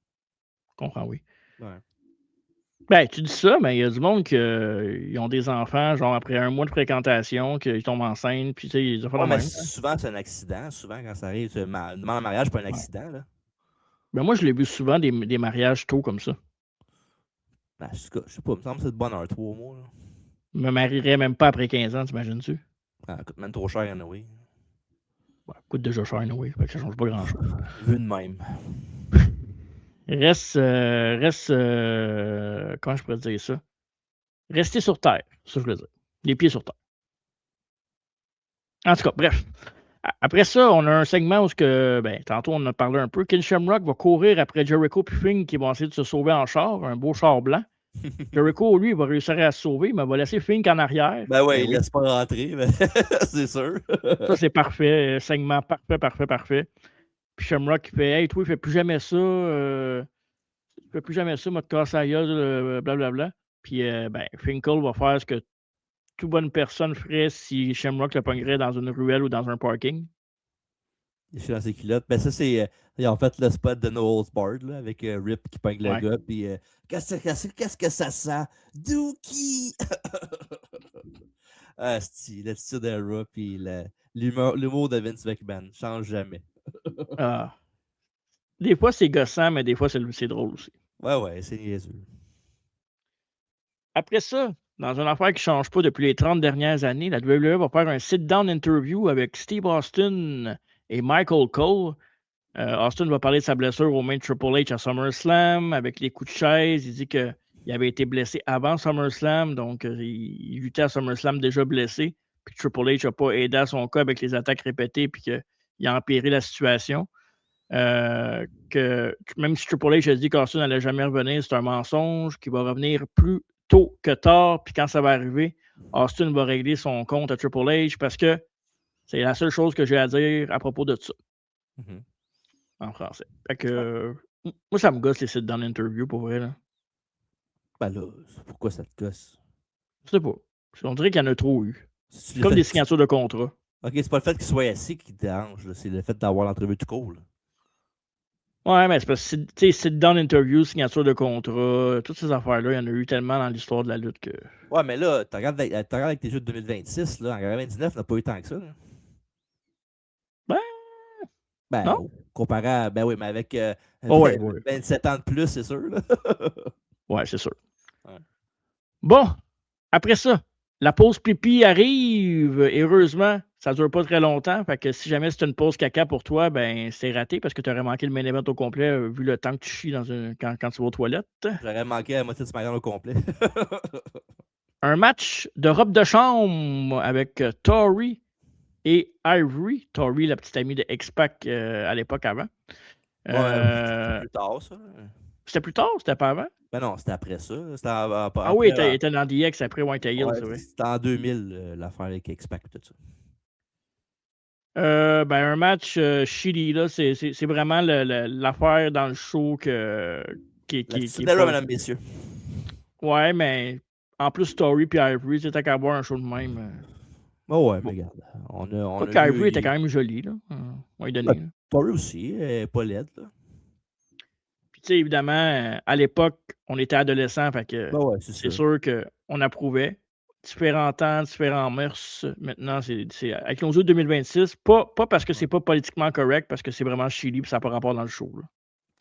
Je comprends, oui. Ouais. Tu dis ça, mais il y a du monde qui ont des enfants, genre après 1 mois de fréquentation, qu'ils tombent enceintes, puis tu sais, ils ont fait mais souvent, c'est un accident. Souvent, quand ça arrive, tu demandes un mariage, pas un accident. Là. Moi, je l'ai vu souvent des mariages tôt comme ça. Je sais pas, il me semble que c'est de bonheur, 3 mois. Là. Je me marierais même pas après 15 ans, t'imagines-tu? Coûte même trop cher, anyway. Coûte déjà cher, anyway, fait que ça change pas grand-chose. Vu de même. Reste comment je pourrais dire ça? Rester sur terre, ça je veux dire. Les pieds sur terre. En tout cas, bref. Après ça, on a un segment où tantôt on en a parlé un peu. Ken Shamrock va courir après Jericho et Finn qui vont essayer de se sauver en char, un beau char blanc. Jericho, lui, il va réussir à se sauver, mais il va laisser Fink en arrière. Il laisse pas rentrer, mais c'est sûr. Ça, c'est parfait. Segment parfait. Puis Shamrock, il fait « Hey, toi, il fait plus jamais ça. Il fait plus jamais ça, m'a te cassé la gueule, blablabla. » Puis, Finkel va faire ce que toute bonne personne ferait si Shamrock le pognerait dans une ruelle ou dans un parking. Il est dans ses culottes. Ça, c'est en fait le spot de No Holds Barred, là, avec Rip qui pogne le gars. Puis, qu'est-ce que ça sent? Dookie! L'attitude de Raw, puis l'humour de Vince McMahon change jamais. Des fois, c'est gossant, mais des fois, c'est drôle aussi. Ouais, c'est niaiseux. Après ça, dans une affaire qui ne change pas depuis les 30 dernières années, la WWE va faire un sit-down interview avec Steve Austin et Michael Cole. Austin va parler de sa blessure au main Triple H à SummerSlam avec les coups de chaise. Il dit qu'il avait été blessé avant SummerSlam, donc il luttait à SummerSlam déjà blessé. Puis Triple H n'a pas aidé à son cas avec les attaques répétées, puis qu'il a empiré la situation. Que même si Triple H a dit qu'Austin n'allait jamais revenir, c'est un mensonge, qu'il va revenir plus tôt que tard, puis quand ça va arriver, Austin va régler son compte à Triple H parce que c'est la seule chose que j'ai à dire à propos de ça. En français. Fait que moi, ça me gosse les sites dans l'interview pour vrai. Là. Pourquoi ça te gosse? Je sais pas. On dirait qu'il y en a trop eu. C'est comme des signatures de contrat. Ok, c'est pas le fait qu'il soit assis qui te dérange, c'est le fait d'avoir l'entrevue tout cool. Ouais, mais c'est parce que, tu sais, sit-down interview, signature de contrat, toutes ces affaires-là, il y en a eu tellement dans l'histoire de la lutte que. Ouais, mais là, tu regardes avec tes jeux de 2026, là, en 99, n'a pas eu tant que ça. Là. Ben, Ben, non? comparé à. Ben oui, mais avec Oh, ouais, ouais. 27 ans de plus, c'est sûr. Là. Ouais, c'est sûr. Ouais. Bon, après ça, la pause pipi arrive. Heureusement, ça dure pas très longtemps. Fait que si jamais c'est une pause caca pour toi, ben c'est raté parce que tu aurais manqué le main event au complet vu le temps que tu chies quand tu vas aux toilettes. J'aurais manqué la moitié de SmackDown au complet. Un match de robe de chambre avec Tori et Ivory. Tori, la petite amie de X-Pac à l'époque avant. C'était plus tard, ça. C'était plus tard, c'était pas avant? Ben non, c'était après ça. C'était Ah oui, il était dans DX après White Hill, ouais, c'est vrai. c'était en 2000, l'affaire avec X-Pac et tout ça. Ben, un match shitty, là, c'est vraiment l'affaire dans le show qui est Cinderella, pas... mesdames, messieurs. Ouais, mais en plus, Story puis Ivory, c'était qu'à avoir un show de même. Oh ouais, mais regarde. On Pas a qu'Ivory vu, était quand même joli, là. On va lui donner. Là. Tori aussi, elle est pas laide, là. Puis, tu sais, évidemment, à l'époque, on était adolescents, fait que Ben ouais, c'est sûr qu'on approuvait. Différents temps, différents mœurs. Maintenant, c'est avec nos yeux de 2026, pas parce que c'est pas politiquement correct, parce que c'est vraiment chili puis ça n'a pas rapport dans le show.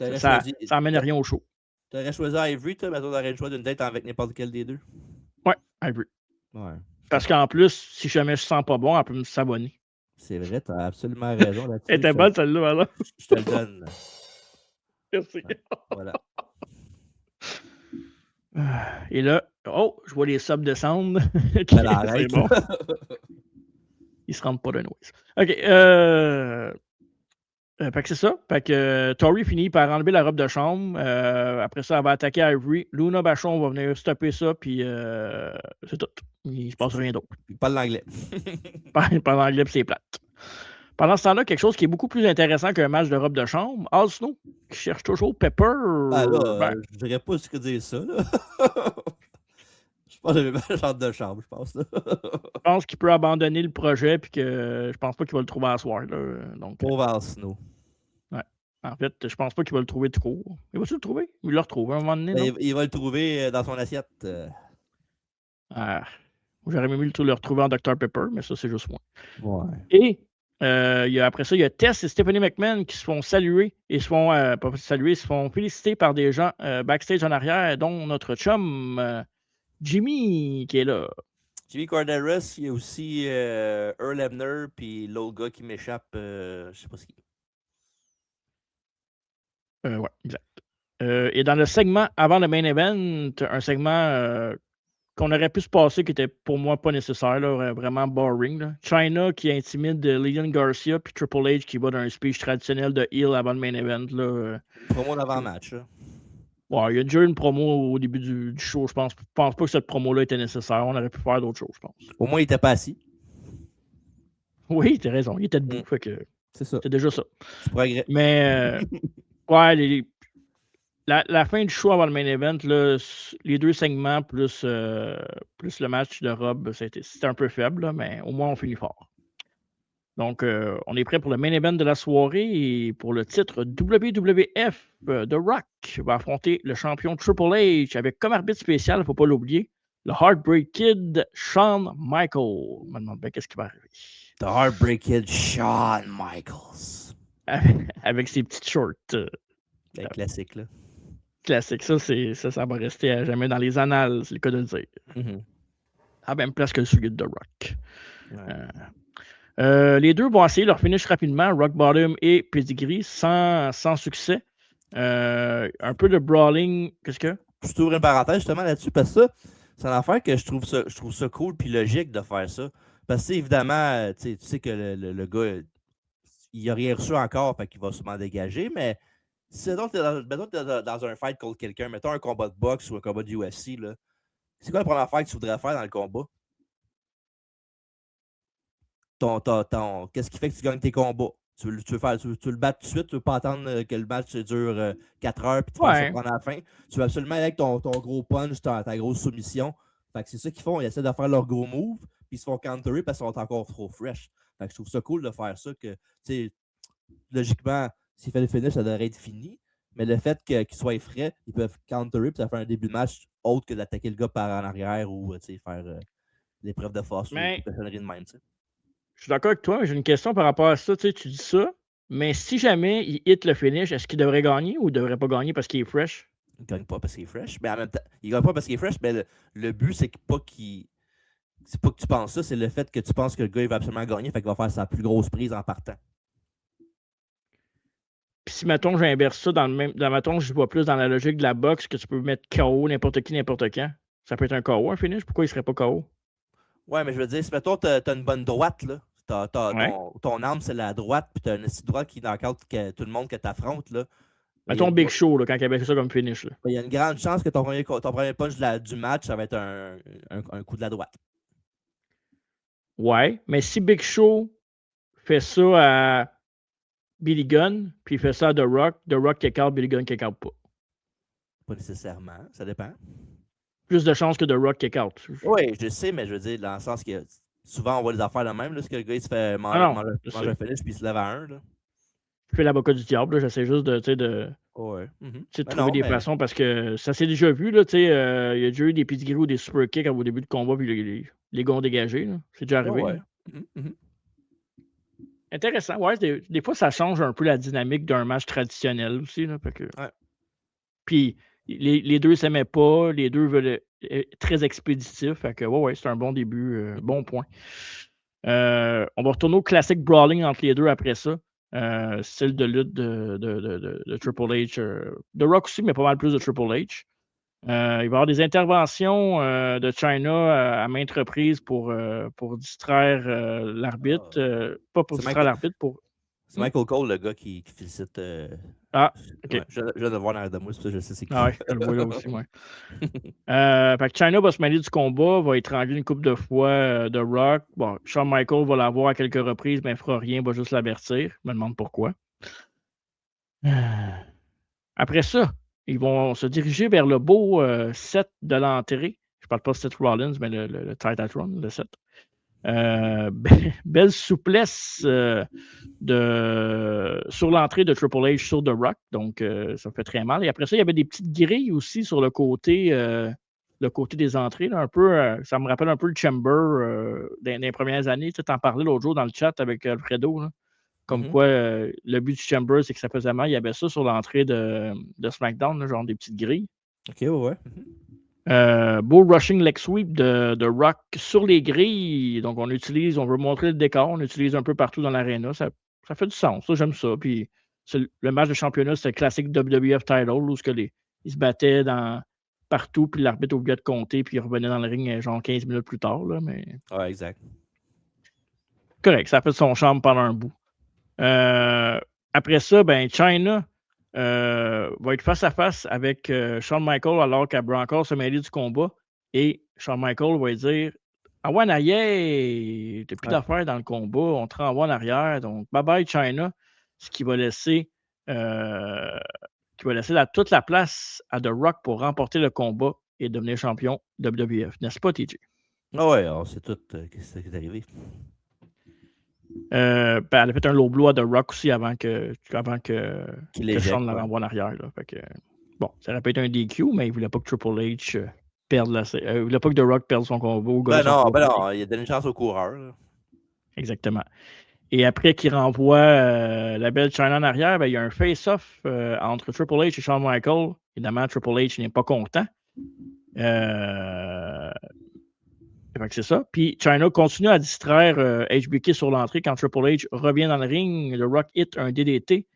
Là. Ça amène rien au show. T'aurais choisi Ivory, toi, mais toi, t'aurais le choix d'une date avec n'importe quel des deux. Ouais, Ivory. Ouais. Parce qu'en plus, si jamais je sens pas bon, elle peut me s'abonner. C'est vrai, t'as absolument raison là-dessus. Elle était bonne celle-là, alors. Je te le donne. Merci. Ouais, voilà. Et là, oh, je vois les subs descendre. Ben, arrête. C'est bon. Ils se rendent pas de noise. OK. Fait que c'est ça. Fait que Tori finit par enlever la robe de chambre. Après ça, elle va attaquer Ivory. Luna Bachon va venir stopper ça, puis c'est tout. Il se passe rien d'autre. Il parle l'anglais. Il parle anglais, puis c'est plate. Pendant ce temps-là, quelque chose qui est beaucoup plus intéressant qu'un match de robe de chambre, Al Snow, qui cherche toujours Pepper. Je dirais pas ce que dire ça, là. Je pense que j'avais pas le genre de chambre, je pense. Là. Je pense qu'il peut abandonner le projet, puis que je pense pas qu'il va le trouver à soir. Là. Donc, pauvre Al Snow. Ouais. En fait, je pense pas qu'il va le trouver trop. Il va-tu le trouver? Il l'a retrouvé à un moment donné, non? Il va le trouver dans son assiette. J'aurais aimé le retrouver en Dr Pepper, mais ça, c'est juste moi. Ouais. Et après ça, il y a Tess et Stephanie McMahon qui se font saluer et se font féliciter par des gens backstage en arrière, dont notre chum Jimmy qui est là. Jimmy Corderas, il y a aussi Earl Hebner, puis l'autre gars qui m'échappe, je sais pas ce qu'il est. Ouais, exact. Et dans le segment avant le main event, un segment qu'on aurait pu se passer qui était pour moi pas nécessaire, là, vraiment boring. Là. Chyna qui intimide Lilian Garcia, puis Triple H qui va dans un speech traditionnel de heel avant le main event. Là. Promo d'avant-match. Ouais, il y a déjà eu une promo au début du show, je pense. Je pense pas que cette promo-là était nécessaire. On aurait pu faire d'autres choses, je pense. Au moins, il était pas assis. Oui, t'as raison. Il était debout. Fait que c'est ça. C'est déjà ça. C'est progrès. Mais, ouais, la fin du show avant le main event, là, les deux segments plus le match de Rob, c'était un peu faible, là, mais au moins on finit fort. Donc, on est prêt pour le main event de la soirée et pour le titre WWF, The Rock va affronter le champion Triple H avec comme arbitre spécial, il ne faut pas l'oublier, le Heartbreak Kid, Shawn Michaels. Je me demande bien qu'est-ce qui va arriver. The Heartbreak Kid, Shawn Michaels. Avec ses petites shorts. C'est classique, là. Classique. Ça va rester à jamais dans les annales, c'est le cas de le dire. Mm-hmm. À même place que celui de The Rock. Ouais. Les deux vont essayer leur finish rapidement, Rock Bottom et Pedigree, sans succès. Un peu de brawling. Qu'est-ce que? Je t'ouvre une parenthèse justement là-dessus parce que ça, c'est une affaire que je trouve ça cool puis logique de faire ça. Parce que évidemment, tu sais que le gars, il n'a rien reçu encore, fait qu'il va sûrement dégager, mais si mettons que tu es dans un fight contre quelqu'un, mettons un combat de boxe ou un combat de UFC, là, c'est quoi la première affaire que tu voudrais faire dans le combat? Qu'est-ce qui fait que tu gagnes tes combats? Tu veux le battre tout de suite, tu veux pas attendre que le match dure 4 heures puis tu vas se prendre à la fin. Tu veux absolument aller avec ton gros punch, ta grosse soumission. Fait que c'est ça qu'ils font, ils essaient de faire leur gros move, puis ils se font counterer parce qu'ils sont encore trop fresh. Fait que je trouve ça cool de faire ça, que, tu sais, logiquement, s'il fait le finish, ça devrait être fini. Mais le fait qu'il soit frais, ils peuvent counter puis ça fait un début de match autre que d'attaquer le gars par en arrière ou faire l'épreuve de force ou des cochonneries de même. T'sais. Je suis d'accord avec toi, mais j'ai une question par rapport à ça. Tu dis ça, mais si jamais il hit le finish, est-ce qu'il devrait gagner ou il ne devrait pas gagner parce qu'il est fresh? Il ne gagne pas parce qu'il est fresh. Mais en même temps, il gagne pas parce qu'il est fresh, mais le but, c'est pas qu'il. C'est pas que tu penses ça, c'est le fait que tu penses que le gars il va absolument gagner, fait qu'il va faire sa plus grosse prise en partant. Puis si, mettons, j'inverse ça mettons, je vois plus dans la logique de la boxe que tu peux mettre KO n'importe qui, n'importe quand. Ça peut être un KO, un finish. Pourquoi il serait pas KO? Ouais, mais je veux dire, si mettons, t'as une bonne droite, là. Ouais. Ton arme, c'est la droite, puis t'as une droite qui knock-out tout le monde que t'affrontes, là. Mettons Big Show, là, quand il avait fait ça comme finish. Là. Il y a une grande chance que ton premier punch du match, ça va être un coup de la droite. Ouais, mais si Big Show fait ça à Billy Gunn, puis il fait ça à The Rock kick out, Billy Gunn kick out pas. Pas nécessairement, ça dépend. Plus de chances que The Rock kick out. Oui, je sais, mais je veux dire, dans le sens que souvent on voit des affaires de même, là, ce que le gars il se fait manger un finish puis il se lève à 1. Là. Je fais l'avocat du diable, là, j'essaie juste de trouver des façons parce que ça s'est déjà vu. Là, il y a déjà eu des pedigrees ou des super kicks au début du combat, puis les gars ont dégagé. C'est déjà arrivé. Ouais. Intéressant. Ouais, des fois, ça change un peu la dynamique d'un match traditionnel aussi. Là, Puis les deux ne s'aimaient pas, les deux veulent être très expéditifs. Fait que, c'est un bon début, bon point. On va retourner au classique brawling entre les deux après ça. Style de lutte de Triple H. De Rock aussi, mais pas mal plus de Triple H. Il va y avoir des interventions de Chyna à maintes reprises pour distraire l'arbitre. Pas pour distraire l'arbitre, pour. C'est Michael Cole, le gars qui félicite. OK. Ouais, je viens de le voir dans de moi, c'est pour ça que je sais c'est qui. Ah ouais, je le vois là aussi, ouais. Fait que Chyna va se mêler du combat, va étrangler une couple de fois de Rock. Bon, Shawn Michaels va l'avoir à quelques reprises, mais il ne fera rien, va juste l'avertir. Je me demande pourquoi. Après ça, ils vont se diriger vers le beau set de l'entrée. Je ne parle pas de Seth Rollins, mais le Titatron, le set. Belle souplesse sur l'entrée de Triple H sur The Rock, donc ça fait très mal. Et après ça, il y avait des petites grilles aussi sur le côté des entrées. Là, un peu, ça me rappelle un peu le Chamber dans les premières années. Tu en parlais l'autre jour dans le chat avec Alfredo. Là, comme quoi, le but du Chamber, c'est que ça faisait mal. Il y avait ça sur l'entrée de SmackDown, là, genre des petites grilles. OK, ouais. Beau rushing leg sweep de Rock sur les grilles. Donc, on veut montrer le décor, on utilise un peu partout dans l'aréna. Ça fait du sens. Ça, j'aime ça. Puis, le match de championnat, c'était le classique WWF title où ils se battaient partout, puis l'arbitre oubliait de compter, puis il revenait dans le ring genre 15 minutes plus tard. Là, mais... Ouais, exact. Correct, ça a fait son charme pendant un bout. Après ça, Chyna va être face à face avec Shawn Michaels alors qu'elle veut encore se mêler du combat. Et Shawn Michaels va lui dire ah ouais, Naye, t'as plus d'affaires dans le combat, on te renvoie en arrière. Donc, bye bye Chyna. Ce qui va laisser toute la place à The Rock pour remporter le combat et devenir champion WWF. N'est-ce pas, TJ? Ah ouais, on sait tout ce qui est arrivé. Elle a fait un low blow à The Rock aussi avant que Shawn la renvoie en arrière. Là. Fait que, bon, ça aurait pu être un DQ, mais il ne voulait pas que Triple H perde il voulait pas que The Rock perde son combat. Non, il a donné une chance au coureur. Là. Exactement. Et après qu'il renvoie la belle Chyna en arrière, il y a un face-off entre Triple H et Shawn Michaels. Évidemment, Triple H n'est pas content. C'est ça. Puis Chyna continue à distraire HBK sur l'entrée quand Triple H revient dans le ring. Le Rock hit un DDT.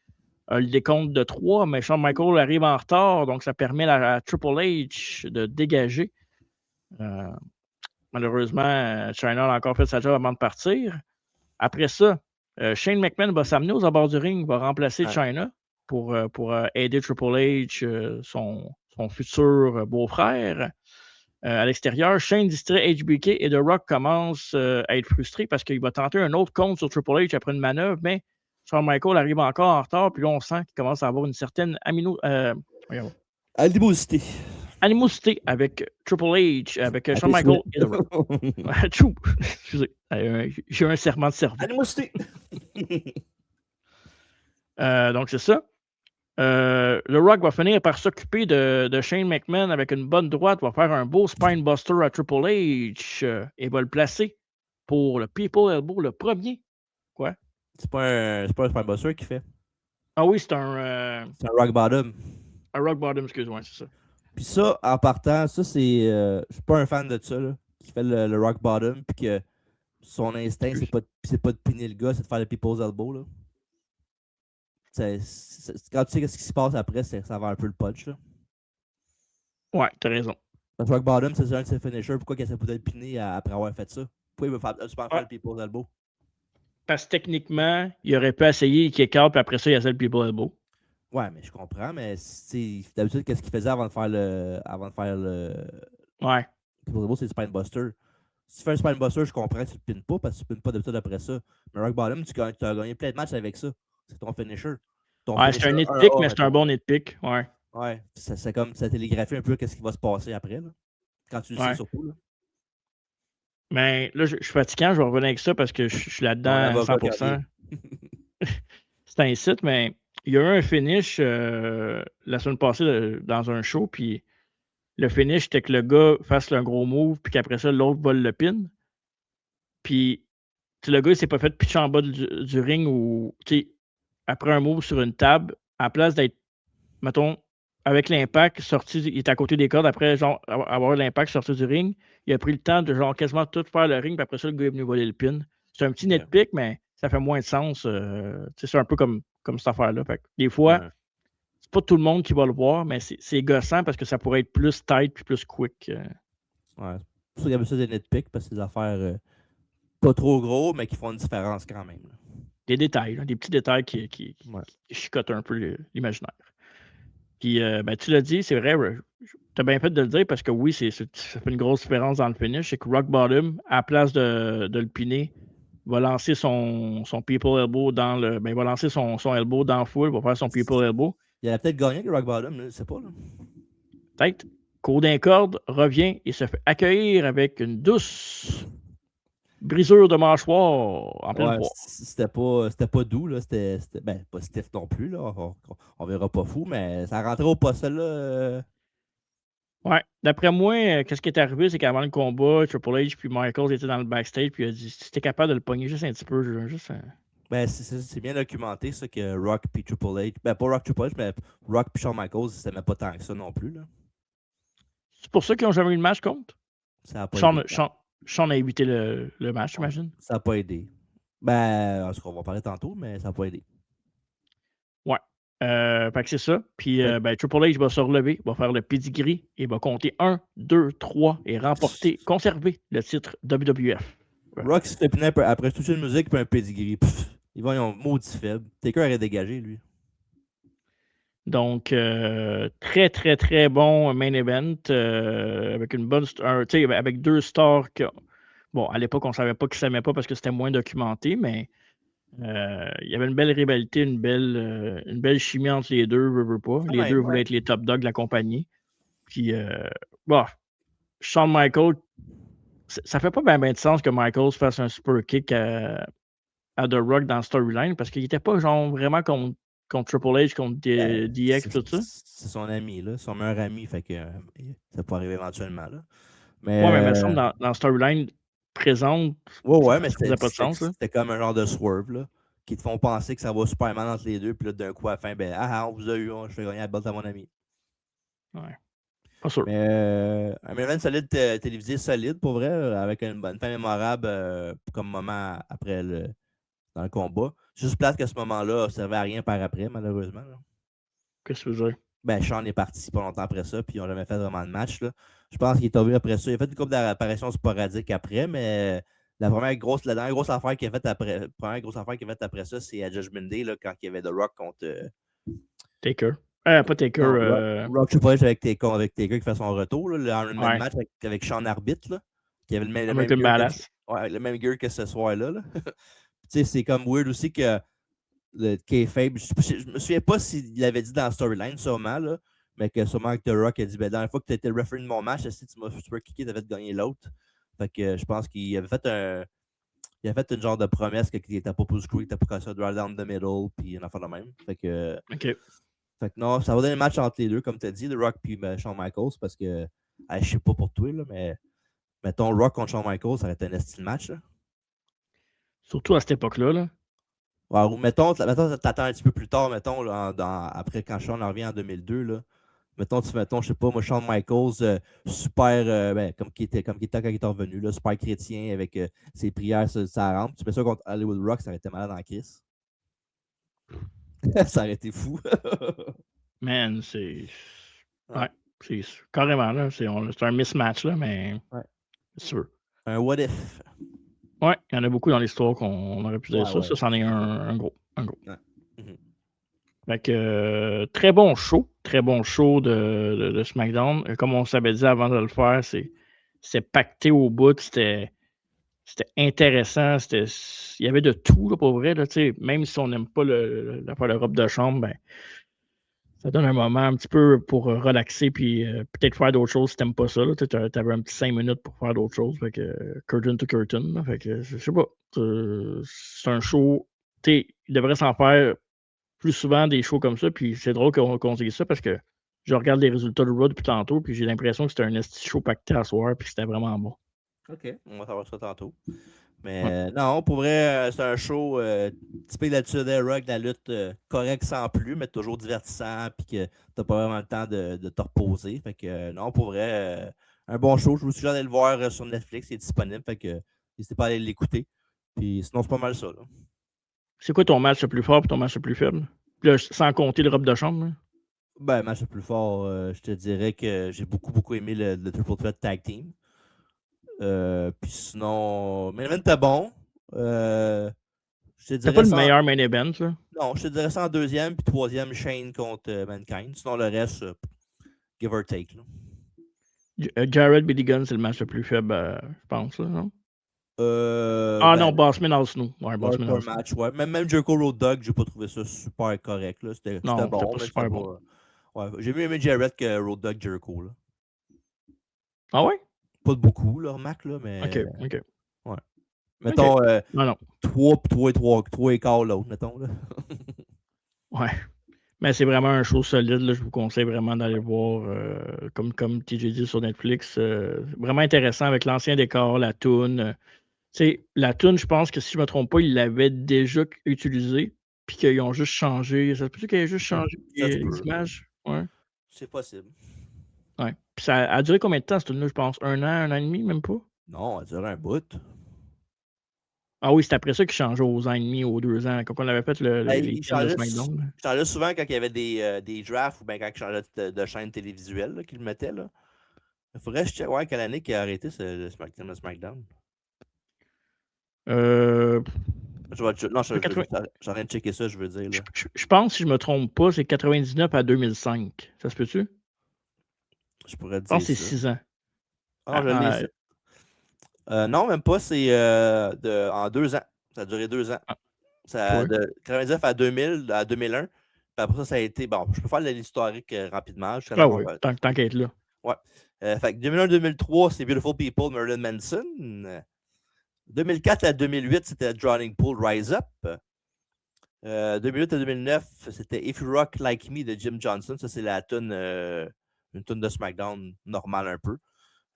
Le décompte de 3, mais Shawn Michaels arrive en retard, donc ça permet à Triple H de dégager. Malheureusement, Chyna a encore fait sa job avant de partir. Après ça, Shane McMahon va s'amener aux abords du ring, va remplacer Chyna pour aider Triple H, son futur beau-frère. À l'extérieur, Shane distrait HBK et The Rock commence à être frustré parce qu'il va tenter un autre compte sur Triple H après une manœuvre, mais Shawn Michaels arrive encore en retard, puis là, on sent qu'il commence à avoir une certaine animosité avec Triple H, avec Shawn Michaels et The Rock. Excusez, j'ai eu un serment de cerveau. Animosité! Donc, c'est ça. Le Rock va finir par s'occuper de Shane McMahon avec une bonne droite, va faire un beau spinebuster à Triple H et va le placer pour le People Elbow, le premier. Quoi? C'est pas un Spinebuster qui fait. Ah oui, c'est un C'est un Rock Bottom. Rock Bottom, excuse-moi, c'est ça. Puis ça, en partant, ça c'est. Je suis pas un fan de ça, là. Qui fait le Rock Bottom, puis que son instinct, c'est pas de piner le gars, c'est de faire le People's Elbow, là. Quand tu sais ce qui se passe après, ça va un peu le punch, là. Ouais, t'as raison. Parce que Rock Bottom, c'est un de ses finishers. Pourquoi il essaie de le piner après avoir fait ça? Pourquoi il veut faire le People's Elbow? Parce que techniquement, il aurait pu essayer kick out, puis après ça, il essaie le People Elbow. Ouais, mais je comprends, mais d'habitude, qu'est-ce qu'il faisait avant de faire le. Ouais. People's Elbow, c'est le Spinebuster. Si tu fais un Spinebuster, je comprends que tu le pines pas parce que tu pines pas d'habitude après ça. Mais Rock Bottom, tu as gagné plein de matchs avec ça. C'est ton finisher. Ouais, c'est un nitpick, mais c'est un bon nitpick. Ouais. Ouais, c'est comme ça télégraphie un peu qu'est-ce qui va se passer après, là. Quand tu le sais surtout, là. Mais là, je suis fatiguant, je vais revenir avec ça parce que je suis là-dedans à 100%. C'est un site, mais il y a eu un finish la semaine passée dans un show, puis le finish, c'était que le gars fasse un gros move, puis qu'après ça, l'autre vole le pin. Puis, le gars, il s'est pas fait pitcher en bas du ring ou, après un move sur une table, à la place d'être, mettons, avec l'impact, sorti, il est à côté des cordes, après, genre, avoir l'impact sorti du ring, il a pris le temps de, genre, quasiment tout faire le ring, puis après ça, le gars est venu voler le pin. C'est un petit nitpick, mais ça fait moins de sens. C'est un peu comme cette affaire-là. Fait que, des fois, c'est pas tout le monde qui va le voir, mais c'est gossant parce que ça pourrait être plus tight puis plus quick. Ouais. C'est pour ça qu'il y avait ça des nitpicks, parce que c'est des affaires pas trop gros, mais qui font une différence quand même. Là. Des détails, là, des petits détails qui chicotent un peu l'imaginaire. Puis, tu l'as dit, c'est vrai, tu as bien fait de le dire parce que oui, ça fait une grosse différence dans le finish. C'est que Rock Bottom, à la place de le piner, va lancer son People Elbow dans le. Ben, il va lancer son elbow dans le full, va faire son People Elbow. Il a peut-être gagné avec Rock Bottom, je sais pas. Là. Peut-être. Cours d'un corde, revient et se fait accueillir avec une douce brisure de mâchoire en pleine poire. C'était pas doux, là. C'était pas stiff non plus, là. On verra pas fou, mais ça rentrait au poste, là. Ouais. D'après moi, qu'est-ce qui est arrivé, c'est qu'avant le combat, Triple H puis Michaels étaient dans le backstage, puis il a dit si t'es capable de le pogner juste un petit peu, juste. Ben, c'est bien documenté, ça, que Rock puis Triple H. Ben, pas Rock Triple H, mais Rock puis Shawn Michaels, ils s'aimaient pas tant que ça non plus, là. C'est pour ça qu'ils n'ont jamais eu le match contre? Ça a pas aidé. Sean a évité le match, j'imagine. Ça n'a pas aidé. Ben, en tout cas, on va parler tantôt, mais ça n'a pas aidé. Ouais. Fait que c'est ça. Puis Triple H va se relever, va faire le pedigree et va compter 1, 2, 3 et conserver le titre WWF. Ouais. Rock se fait piner après toute une musique puis un pedigree. Ils vont, ils ont maudit faible. Taker aurait dégagé, lui. Donc, très, très, très bon main event avec une bonne. Avec deux stars. Bon, à l'époque, on ne savait pas qu'ils ne s'aimaient pas parce que c'était moins documenté, mais il y avait une belle rivalité, une belle chimie entre les deux, pas. Les deux voulaient être les top dogs de la compagnie. Puis, Shawn Michaels, ça fait pas bien de sens que Michaels fasse un super kick à The Rock dans le storyline parce qu'il n'était pas genre vraiment contre Triple H, contre DX, tout ça. C'est son ami, là, son meilleur ami, fait que ça peut arriver éventuellement. Là. Mais il me semble dans la storyline présente, mais ça faisait pas de sens. C'était comme un genre de swerve, là, qui te font penser que ça va super mal entre les deux, puis là, d'un coup, à la fin, on vous a eu, je fais gagner la belt à mon ami. Ouais. Pas sûr. Mais un event solide télévisé solide, pour vrai, avec une bonne fin mémorable comme moment après dans le combat. Juste plate que ce moment-là ne servait à rien par après, malheureusement. Là. Qu'est-ce que tu veux dire? Ben, Shawn est parti pas longtemps après ça, puis ils n'ont jamais fait vraiment de match. Là. Je pense qu'il est revenu après ça. Il a fait une couple d'apparitions sporadiques après, mais la dernière grosse affaire qu'il a faite après ça, c'est à Judgment Day, là, quand il y avait The Rock contre Taker. Pas Taker. Rock Triple H avec Taker qui fait son retour, là, le même match avec Shawn Arbitre, là, qui avait le même gear que ce soir-là. Là. C'est comme weird aussi que le kayfabe, je me souviens pas s'il l'avait dit dans la storyline, sûrement, là, mais que sûrement que The Rock a dit dans la fois que tu étais le referee de mon match, si tu m'as super kické, tu avais gagné l'autre. Fait que je pense qu'il avait fait il a fait une genre de promesse qu'il n'était pas pour screw, qu'il était pour casser un drive down the middle, puis une affaire de même. Fait que non, ça va donner un match entre les deux, comme tu as dit, The Rock puis Shawn Michaels, parce que je sais pas pour toi, là, mais mettons Rock contre Shawn Michaels, ça aurait été un style match. Là. Surtout à cette époque-là. Là. Ouais, ou mettons t'attends un petit peu plus tard, mettons, là, après quand Shawn revient en 2002, là. Mettons, je sais pas, moi, Shawn Michaels, super, comme qu'il était quand il est revenu, là, super chrétien avec ses prières sur sa rampe. Tu mets ça contre Hollywood Rock, ça aurait été malade en crise. Ça aurait été fou. Man, c'est. Ouais, c'est carrément, là. C'est un mismatch, là, mais. Ouais. C'est sûr. Un what if. Ouais, il y en a beaucoup dans l'histoire qu'on aurait pu dire ça. Ouais. Ça, c'en est un gros. Un gros. Ouais. Mm-hmm. Fait que, très bon show de SmackDown. Comme on s'avait dit avant de le faire, c'est pacté au bout. C'était intéressant. Il y avait de tout, là, pour vrai. Là, même si on n'aime pas l'affaire de robe de chambre, ben, ça donne un moment un petit peu pour relaxer puis peut-être faire d'autres choses si t'aimes pas ça. Tu avais un petit 5 minutes pour faire d'autres choses. Fait que, curtain to curtain. Là, fait que, je sais pas. C'est un show. Il devrait s'en faire plus souvent des shows comme ça. Puis c'est drôle qu'on dise ça parce que je regarde les résultats de Raw depuis tantôt. Puis j'ai l'impression que c'était un esti show pacté à soir. Puis c'était vraiment bon. OK, on va savoir ça tantôt. Mais non, pour vrai, c'est un show typique d'attitude des Rock, de la lutte correcte sans plus, mais toujours divertissant, puis que t'as pas vraiment le temps de te reposer. Fait que non, pour vrai, un bon show. Je vous suggère d'aller le voir sur Netflix, il est disponible. Fait que n'hésitez pas à aller l'écouter. Puis sinon, c'est pas mal ça. Là. C'est quoi ton match le plus fort et ton match le plus faible? Là, sans compter le robe de chambre. Là. Ben, match le plus fort, je te dirais que j'ai beaucoup aimé le Triple Threat Tag Team. Puis sinon, Main Event était bon. C'est pas le meilleur main event, ça? Non, je te dirais ça en deuxième, puis troisième, Shane contre Mankind. Sinon, le reste, give or take. Là. Jared Billy Gunn, c'est le match le plus faible, je pense, là, non? Non, Bossman Al Snow. Ouais, Bossman Al Snow. Match, ouais. Même Jericho Road Dogg, j'ai pas trouvé ça super correct. Là. C'était bon. Pas super bon. Ouais, j'ai mieux aimé Jared que Road Dogg Jericho. Là. Ah ouais? Pas de beaucoup, là, remarque, là, mais. OK. Ouais. Mettons, non. 3 et quart l'autre, mettons. Là. Ouais. Mais c'est vraiment un show solide. Là. Je vous conseille vraiment d'aller voir, comme TJ dit sur Netflix. Vraiment intéressant avec l'ancien décor, la toune. La toune, je pense que si je ne me trompe pas, ils l'avaient déjà utilisée. Puis qu'ils ont juste changé. Ça se peut qu'ils aient juste changé les images? Ouais. C'est possible. Ouais. Puis ça a duré combien de temps, cette tune-là, je pense? 1 an et demi, même pas? Non, ça a duré un bout. Ah oui, c'est après ça qu'ils changeaient aux ans et demi, aux 2 ans, quand on avait fait les changeaient de SmackDown. Il changeait souvent quand il y avait des drafts ou bien quand il changeait de chaîne télévisuelle qu'il mettait. Là. Il faudrait que je check quelle année qu'il a arrêté le SmackDown. J'aurais de checker ça, je veux dire. Là. Je pense, si je me trompe pas, c'est 99 à 2005. Ça se peut-tu? Je pourrais te dire. Je pense que c'est 6 ans. Ah, je l'ai ici. Non, même pas. C'est en 2 ans. Ça a duré 2 ans. De 99 à 2000, à 2001. Puis après ça a été. Bon, je peux faire l'historique rapidement. Oui, tant qu'à être là. Ouais. Fait que 2001-2003, c'est Beautiful People, Marilyn Manson. 2004 à 2008, c'était Drowning Pool, Rise Up. 2008 à 2009, c'était If You Rock Like Me de Jim Johnson. Ça, c'est la tune, une tune de SmackDown normale un peu.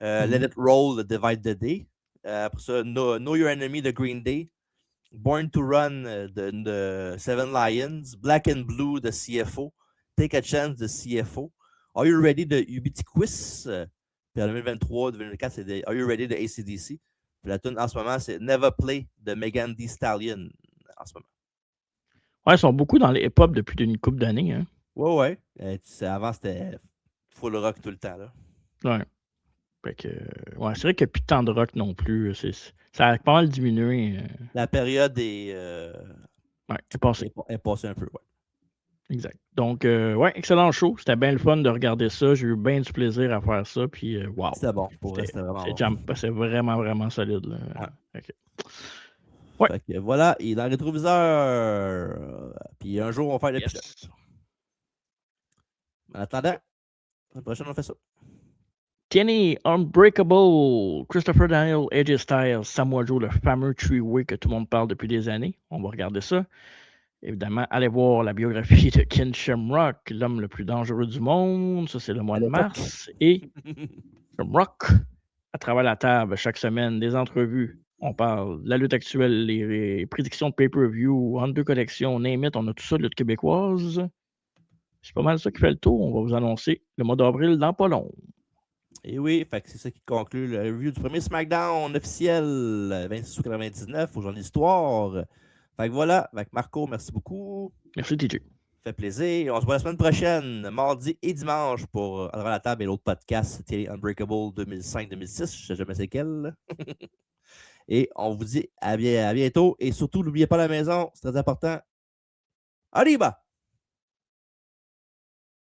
Let It Roll, The Divide the Day. Après ça, Know Your Enemy de Green Day. Born to Run de Seven Lions. Black and Blue de CFO. Take a Chance de CFO. Are You Ready de Ubiquitous. Puis en 2023-2024, c'est Are You Ready de AC/DC. Puis la tune en ce moment, c'est Never Play de Megan Thee Stallion en ce moment. Ouais, ils sont beaucoup dans les hip-hop depuis une couple d'années. Hein. Ouais. Avant, c'était full rock tout le temps. Là. Ouais. Fait que, c'est vrai qu'il n'y a plus tant de rock non plus. Ça a pas mal diminué. La période est passée. Est passée un peu, ouais. Exact. Donc, excellent show. C'était bien le fun de regarder ça. J'ai eu bien du plaisir à faire ça. Puis, wow. C'était bon. Pour vrai, c'était vraiment bon. C'est vraiment, vraiment solide. Là. Ouais. Okay. Ouais. Fait que, voilà, il est dans le rétroviseur. Puis un jour, on va faire le pilote. En attendant, la prochaine, on fait ça. TNA Unbreakable, Christopher Daniel, AJ Styles, Samoa Joe, le fameux three-way que tout le monde parle depuis des années. On va regarder ça. Évidemment, allez voir la biographie de Ken Shamrock, l'homme le plus dangereux du monde. Ça, c'est le mois de mars. Et Shamrock, à travers la table, chaque semaine, des entrevues. On parle de la lutte actuelle, les prédictions de pay-per-view, entre deux collections, name it, on a tout ça de lutte québécoise. C'est pas mal ça qui fait le tour. On va vous annoncer le mois d'avril dans pas long. Et oui, fait que c'est ça qui conclut le review du premier SmackDown officiel, 26/99, au jour de l'histoire. Fait que voilà, avec Marco, merci beaucoup. Merci, TJ. Fait plaisir. On se voit la semaine prochaine, mardi et dimanche, pour Devant la table et l'autre podcast, c'était Unbreakable 2005-2006. Je sais jamais c'est quel. Et on vous dit à bientôt. Et surtout, n'oubliez pas la maison, c'est très important. Arriba!